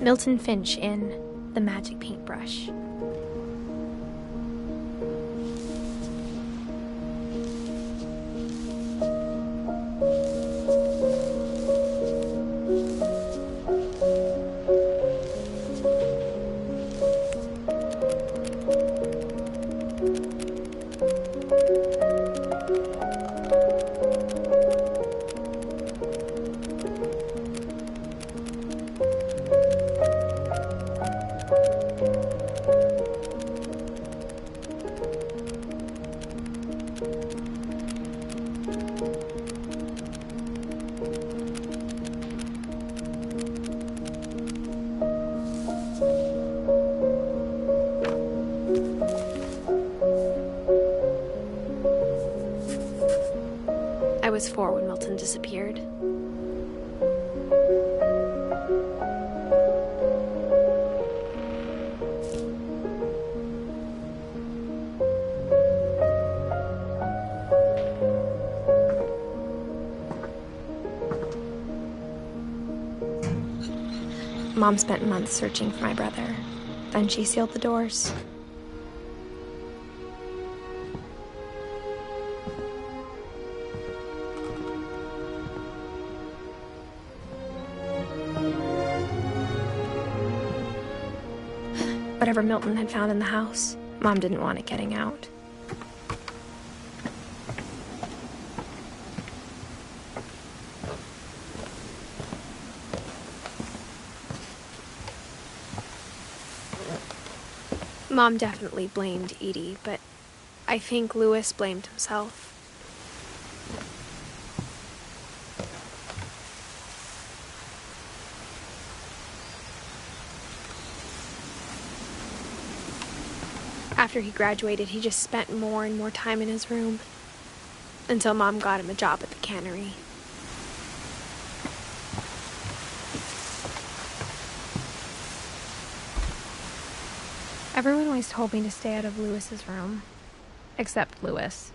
Milton Finch in The Magic Paintbrush. I was 4 when Milton disappeared. Mom spent months searching for my brother. Then she sealed the doors. Whatever Milton had found in the house, Mom didn't want it getting out. Mom definitely blamed Edie, but I think Louis blamed himself. After he graduated, he just spent more and more time in his room, until Mom got him a job at the cannery. Everyone always told me to stay out of Louis's room, except Louis.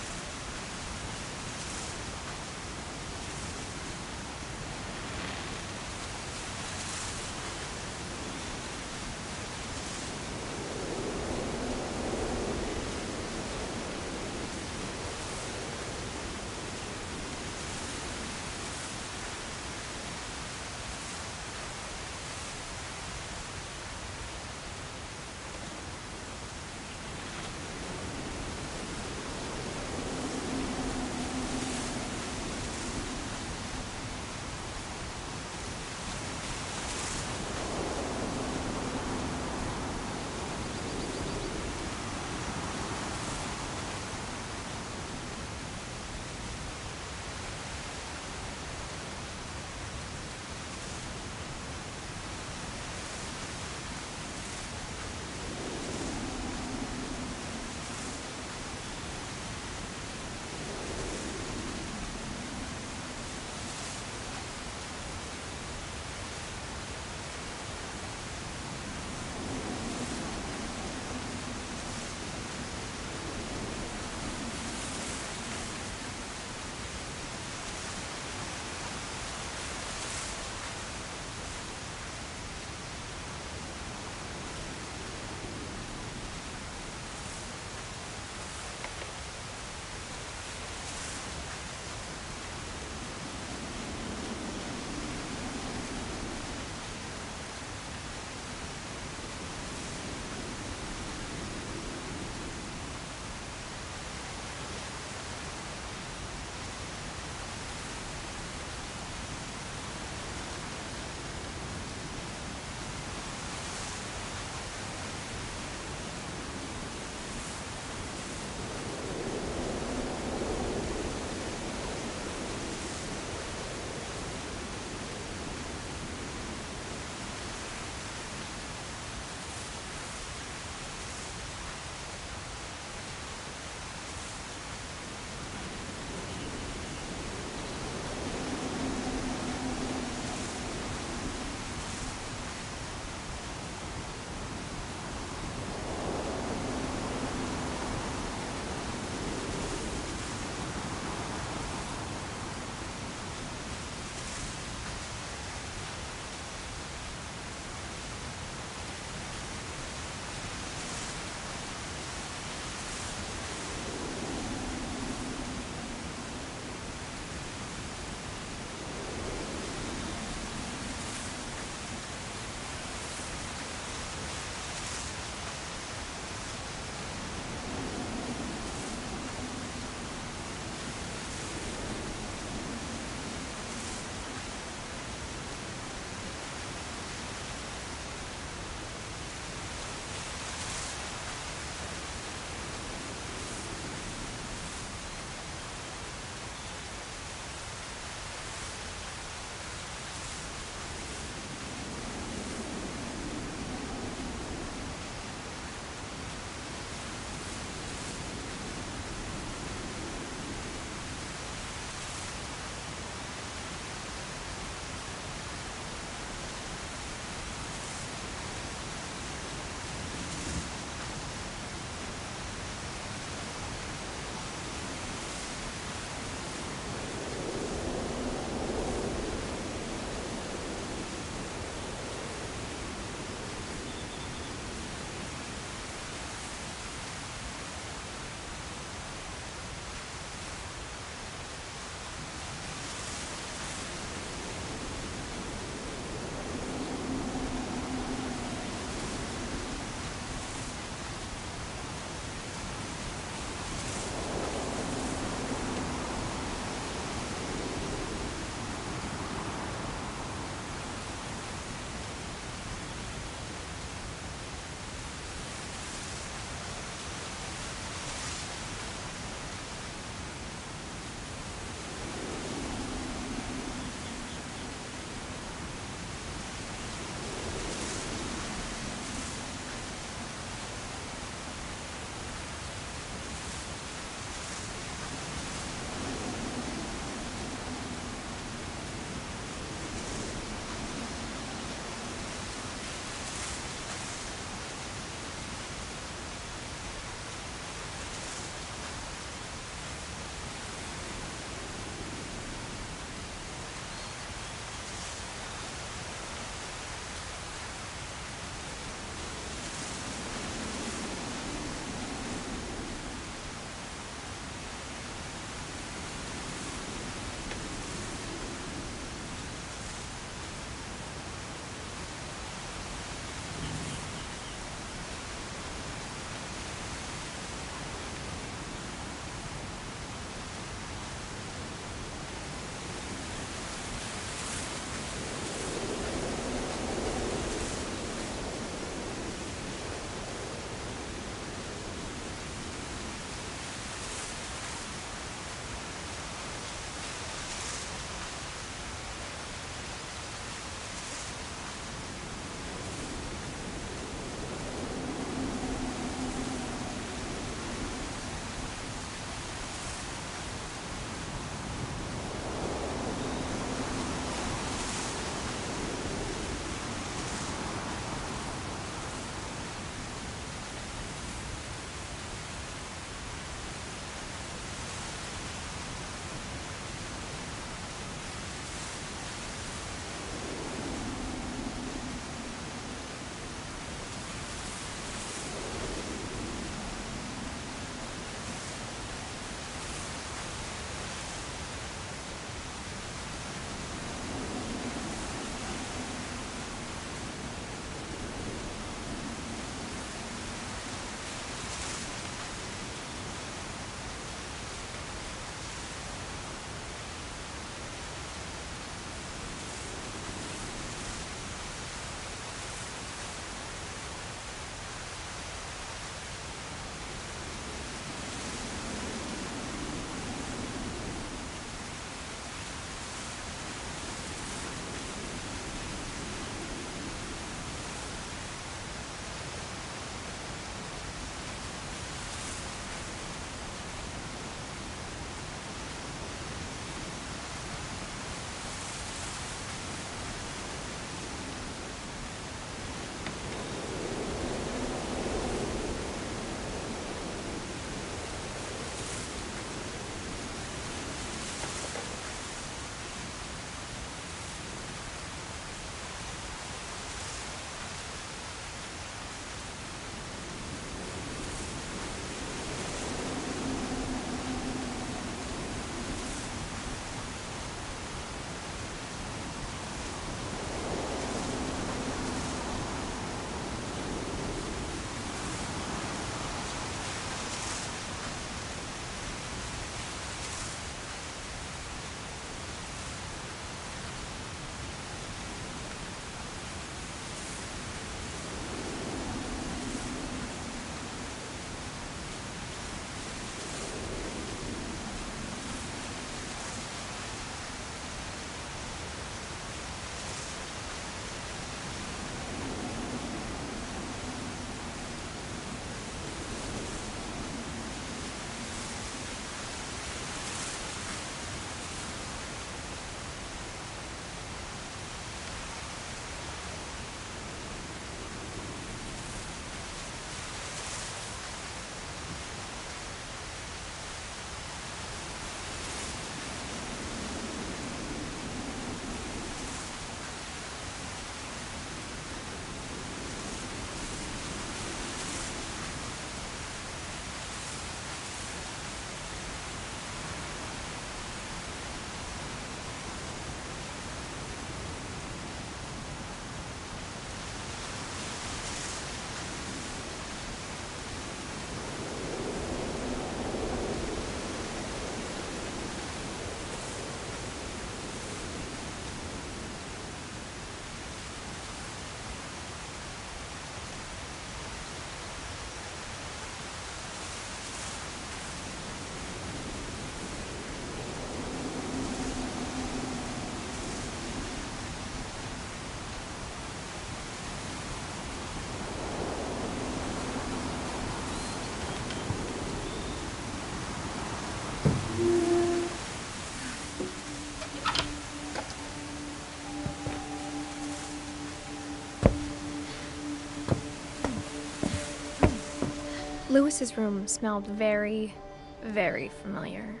Lewis's room smelled very, very familiar.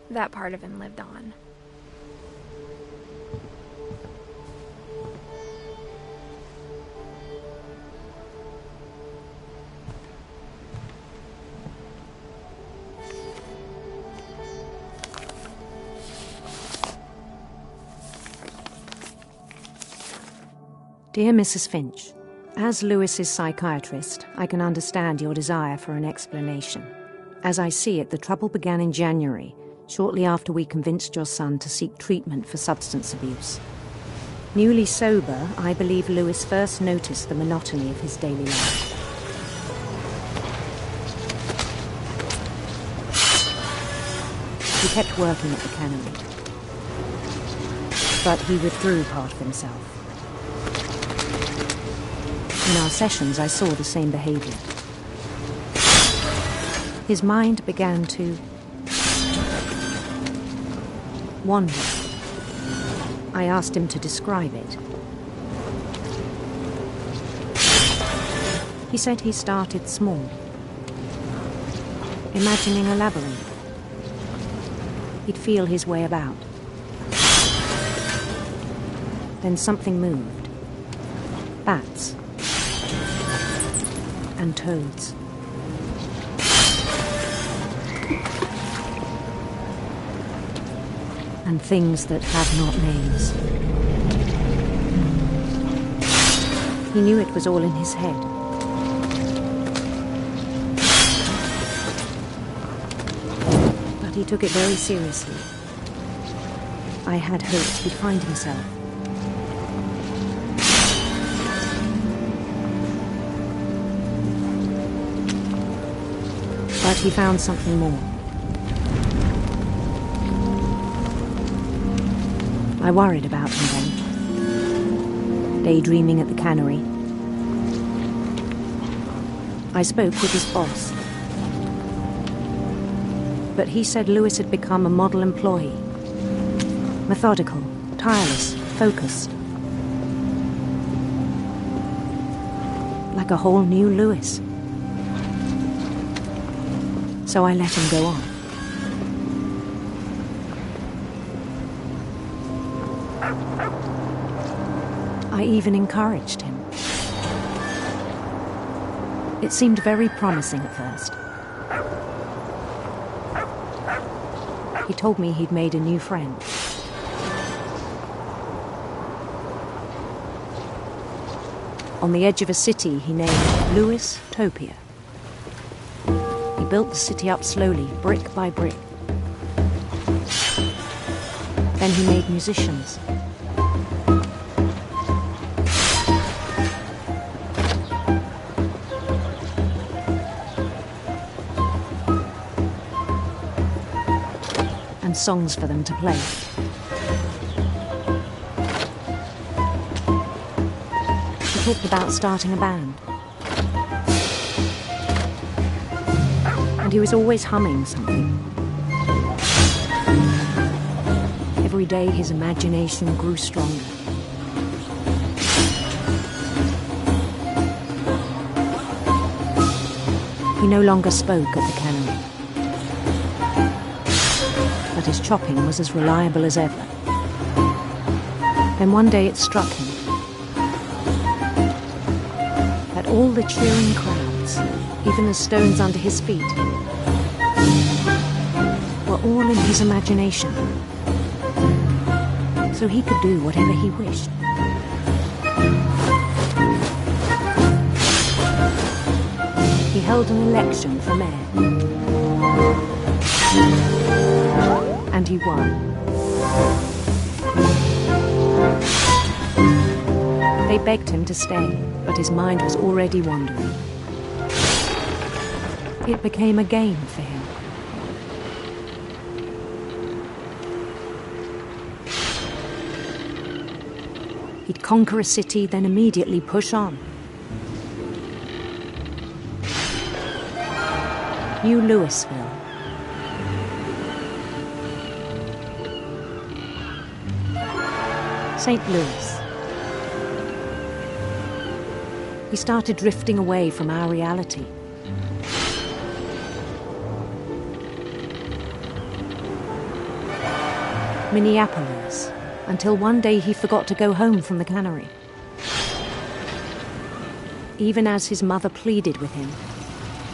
That part of him lived on. Dear Mrs. Finch, as Lewis's psychiatrist, I can understand your desire for an explanation. As I see it, the trouble began in January, shortly after we convinced your son to seek treatment for substance abuse. Newly sober, I believe Lewis first noticed the monotony of his daily life. He kept working at the cannery, but he withdrew part of himself. In our sessions, I saw the same behavior. His mind began to wander. I asked him to describe it. He said he started small, imagining a labyrinth. He'd feel his way about. Then something moved. Bats. And toads. And things that have not names. He knew it was all in his head. But he took it very seriously. I had hoped he'd find himself. But he found something more. I worried about him then, daydreaming at the cannery. I spoke with his boss. But he said Lewis had become a model employee. Methodical, tireless, focused. Like a whole new Lewis. So I let him go on. I even encouraged him. It seemed very promising at first. He told me he'd made a new friend. On the edge of a city he named Lewis Topia. He built the city up slowly, brick by brick. Then he made musicians. And songs for them to play. He talked about starting a band. And he was always humming something. Every day his imagination grew stronger. He no longer spoke at the cannery. But his chopping was as reliable as ever. Then one day it struck him that all the cheering crowds, even the stones under his feet, were all in his imagination. So he could do whatever he wished. He held an election for mayor. And he won. They begged him to stay, but his mind was already wandering. It became a game for him. He'd conquer a city, then immediately push on. New Louisville. St. Louis. He started drifting away from our reality. Minneapolis, until one day he forgot to go home from the cannery. Even as his mother pleaded with him,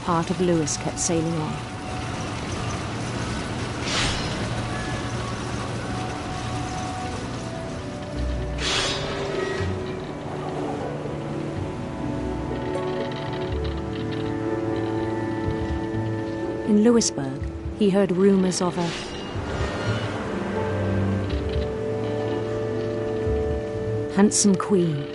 part of Louis kept sailing on. In Louisburg, he heard rumors of a handsome queen.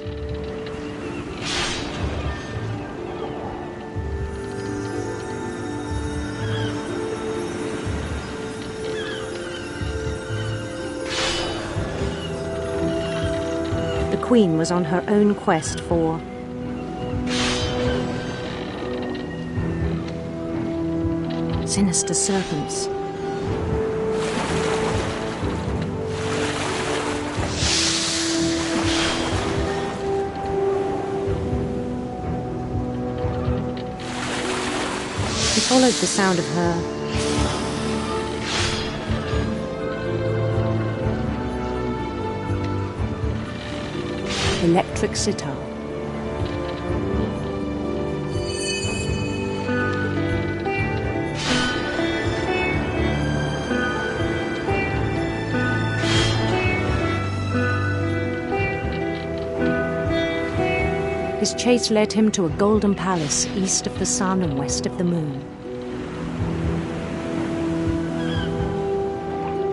The queen was on her own quest for sinister serpents. He followed the sound of her electric sitar. His chase led him to a golden palace east of the sun and west of the moon.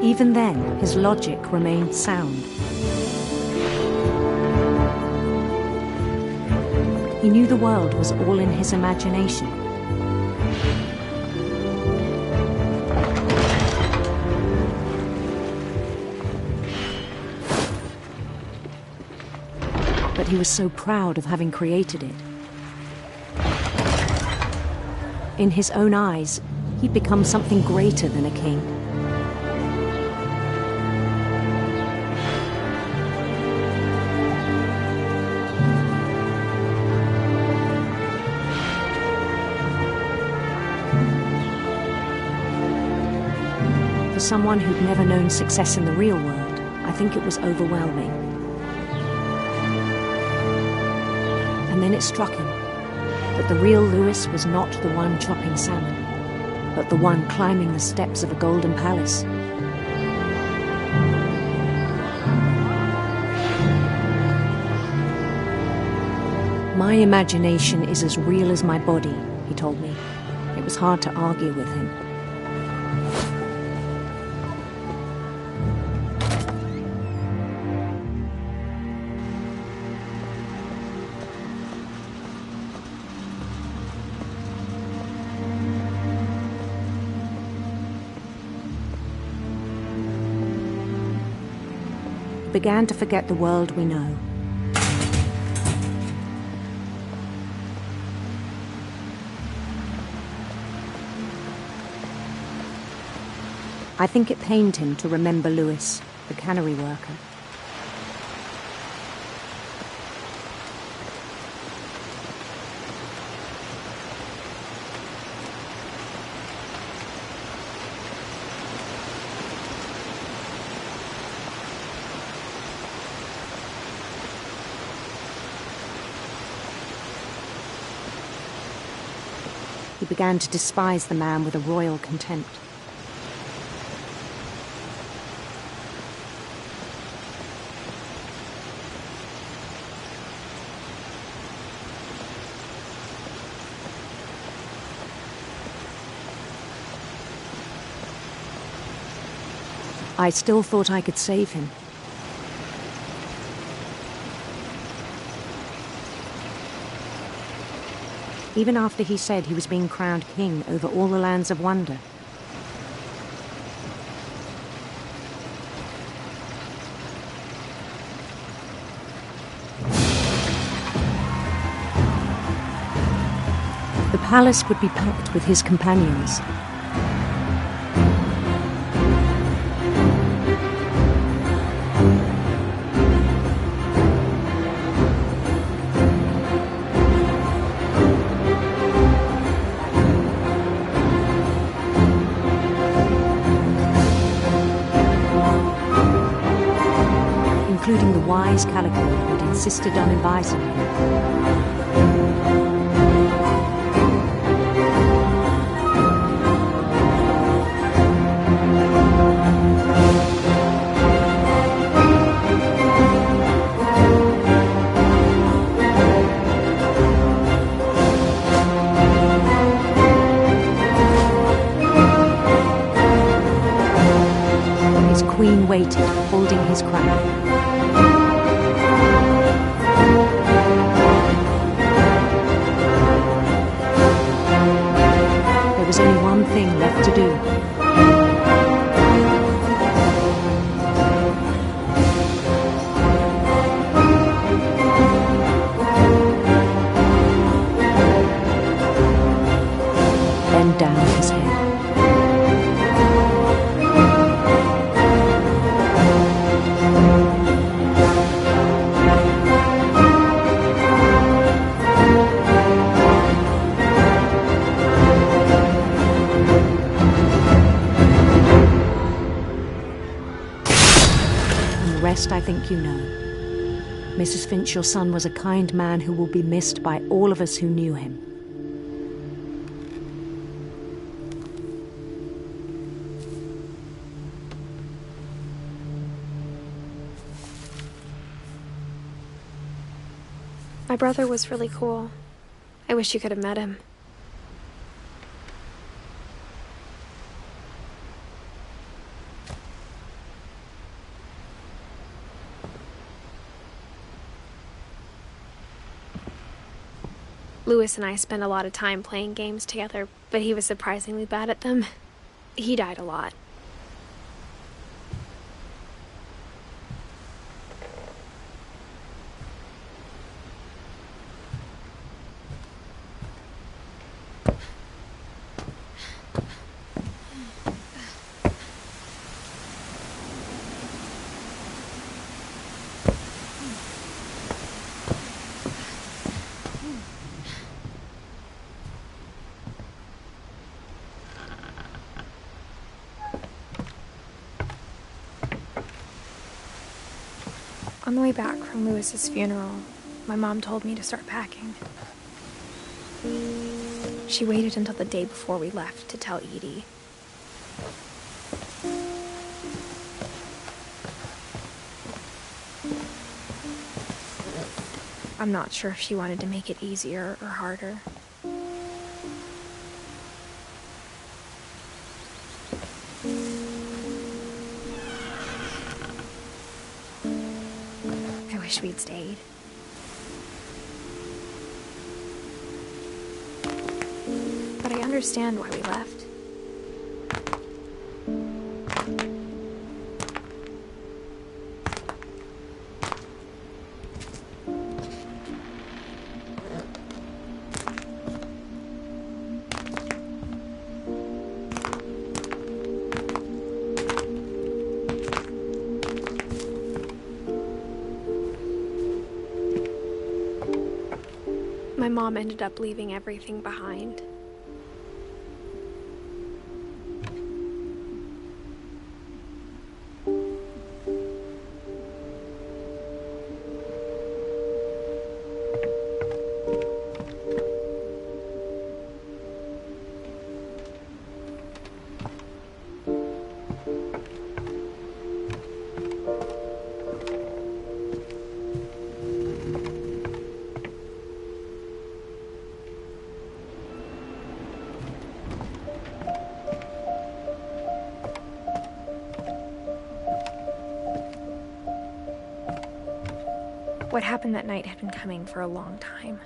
Even then, his logic remained sound. He knew the world was all in his imagination. But he was so proud of having created it. In his own eyes, he'd become something greater than a king. For someone who'd never known success in the real world, I think it was overwhelming. And then it struck him that the real Louis was not the one chopping salmon, but the one climbing the steps of a golden palace. My imagination is as real as my body, he told me. It was hard to argue with him. Began to forget the world we know. I think it pained him to remember Louis, the cannery worker. He began to despise the man with a royal contempt. I still thought I could save him. Even after he said he was being crowned king over all the lands of wonder. The palace would be packed with his companions. wise Calico who had insisted on advising him. Queen waited, holding his crown. There was only one thing left to do. Bend down his head. I think you know. Mrs. Finch, your son was a kind man who will be missed by all of us who knew him. My brother was really cool. I wish you could have met him. Louis and I spent a lot of time playing games together, but he was surprisingly bad at them. He died a lot. On the way back from Louis's funeral, my mom told me to start packing. She waited until the day before we left to tell Edie. I'm not sure if she wanted to make it easier or harder. I wish we'd stayed. But I understand why we left. My mom ended up leaving everything behind. What happened that night had been coming for a long time.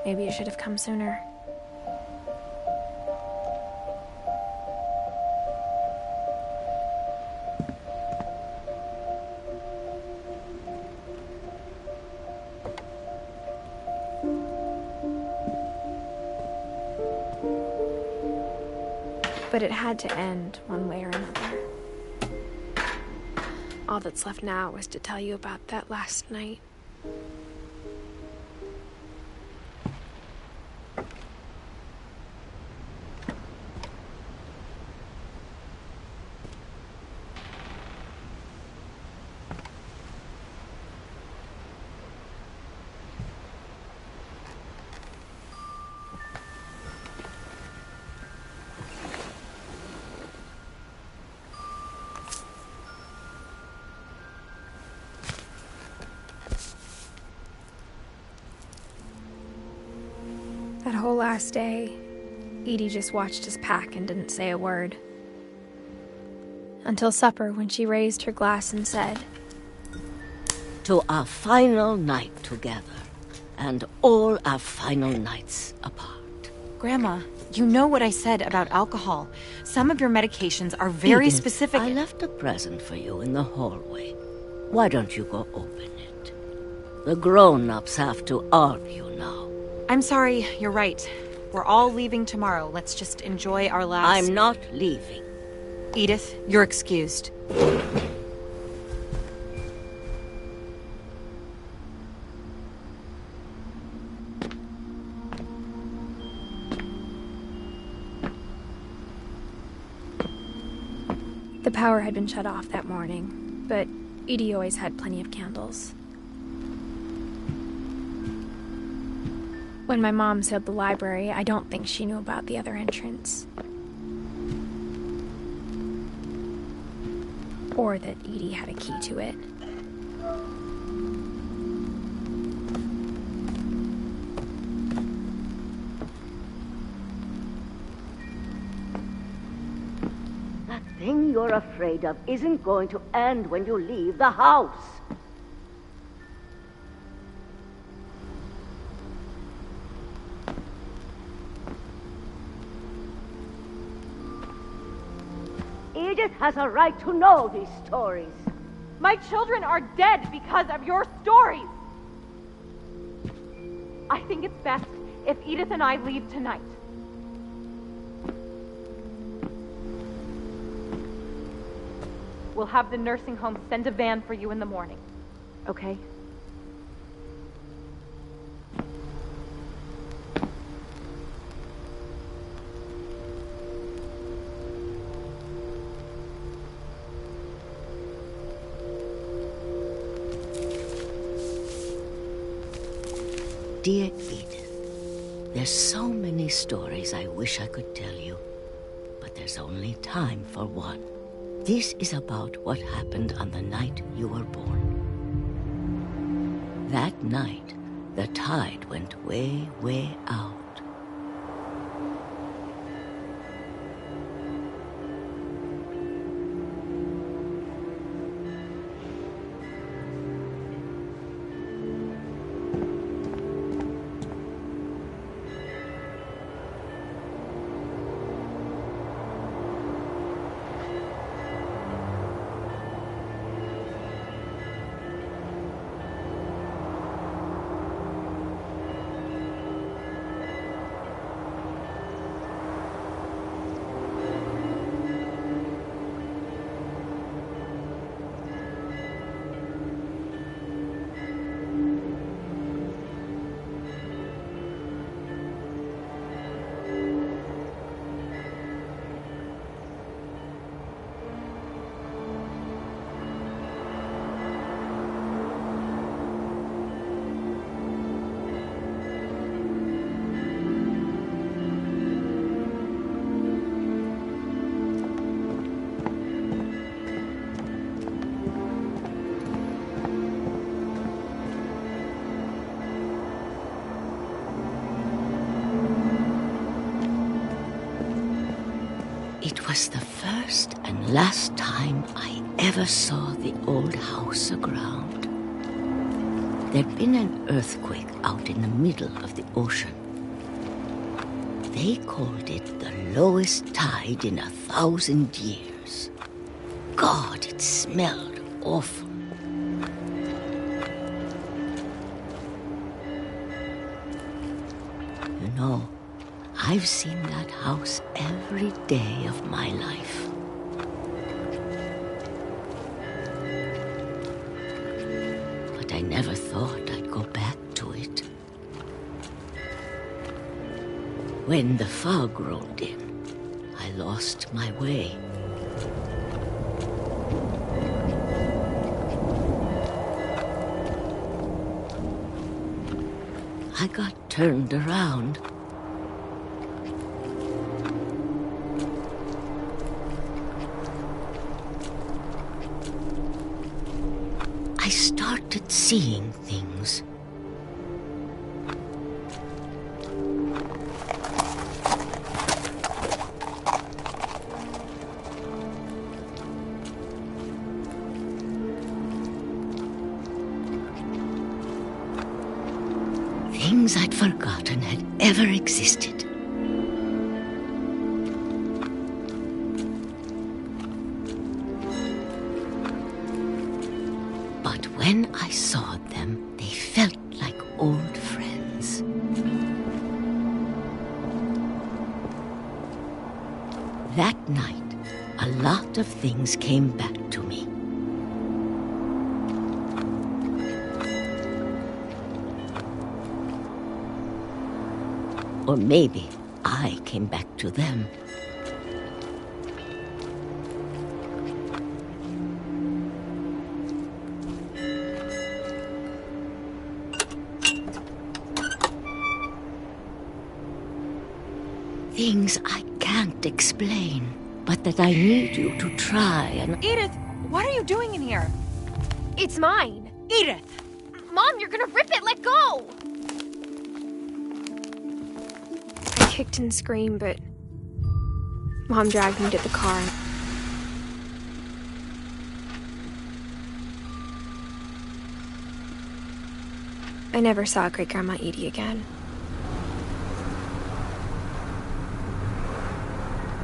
Maybe it should have come sooner. But it had to end one way or another. All that's left now is to tell you about that last night. That whole last day, Edie just watched us pack and didn't say a word. Until supper, when she raised her glass and said, "To our final night together, and all our final nights apart." Grandma, you know what I said about alcohol. Some of your medications are very Edith, specific. I left a present for you in the hallway. Why don't you go open it? The grown-ups have to argue now. I'm sorry, you're right. We're all leaving tomorrow. Let's just enjoy our last... I'm not leaving. Edith, you're excused. The power had been shut off that morning, but Edie always had plenty of candles. When my mom sealed the library, I don't think she knew about the other entrance. Or that Edie had a key to it. That thing you're afraid of isn't going to end when you leave the house. Edith has a right to know these stories. My children are dead because of your stories. I think it's best if Edith and I leave tonight. We'll have the nursing home send a van for you in the morning, okay? Dear Edith, there's so many stories I wish I could tell you, but there's only time for one. This is about what happened on the night you were born. That night, the tide went way, way out. It was the first and last time I ever saw the old house aground. There'd been an earthquake out in the middle of the ocean. They called it the lowest tide in 1,000 years. God, it smelled awful. You know, I've seen that house every day of my life. But I never thought I'd go back to it. When the fog rolled in, I lost my way. I got turned around. I started seeing things. things I'd forgotten had ever existed. But when I saw them, they felt like old friends. That night, a lot of things came back to me. Or maybe I came back to them. Things I can't explain, but that I need you to try and... Edith, what are you doing in here? It's mine. Edith! Mom, you're gonna rip it! Let go! I kicked and screamed, but Mom dragged me to the car. I never saw Great-Grandma Edie again.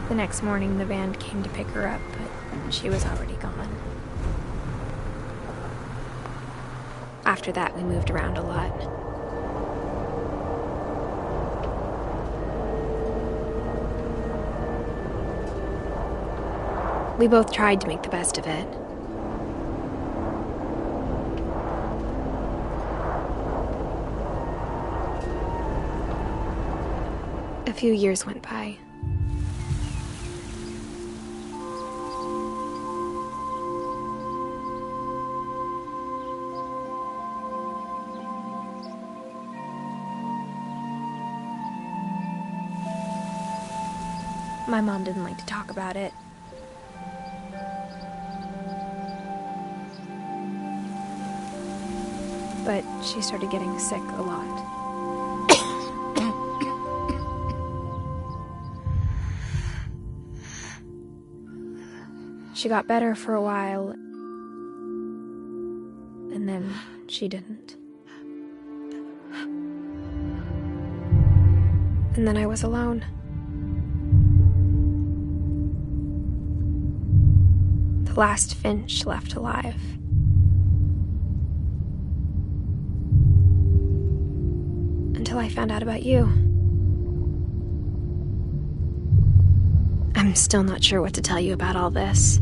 The next morning, the van came to pick her up, but she was already gone. After that, we moved around a lot. We both tried to make the best of it. A few years went by. My mom didn't like to talk about it. But she started getting sick a lot. She got better for a while, and then she didn't. And then I was alone. The last Finch left alive. Until I found out about you. I'm still not sure what to tell you about all this.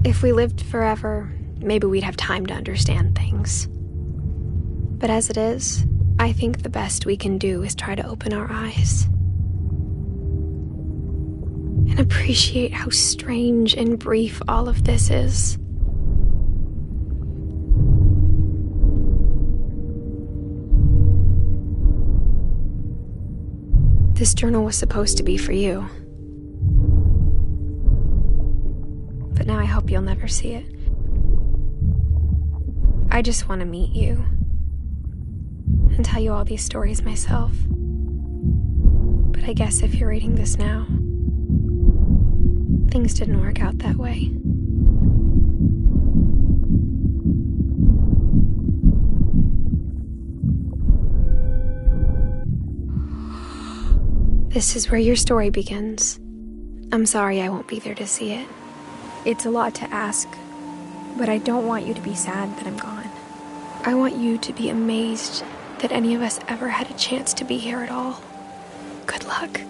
If we lived forever, maybe we'd have time to understand things. But as it is, I think the best we can do is try to open our eyes. And appreciate how strange and brief all of this is. This journal was supposed to be for you. But now I hope you'll never see it. I just want to meet you and tell you all these stories myself. But I guess if you're reading this now, things didn't work out that way. This is where your story begins. I'm sorry I won't be there to see it. It's a lot to ask, but I don't want you to be sad that I'm gone. I want you to be amazed that any of us ever had a chance to be here at all. Good luck.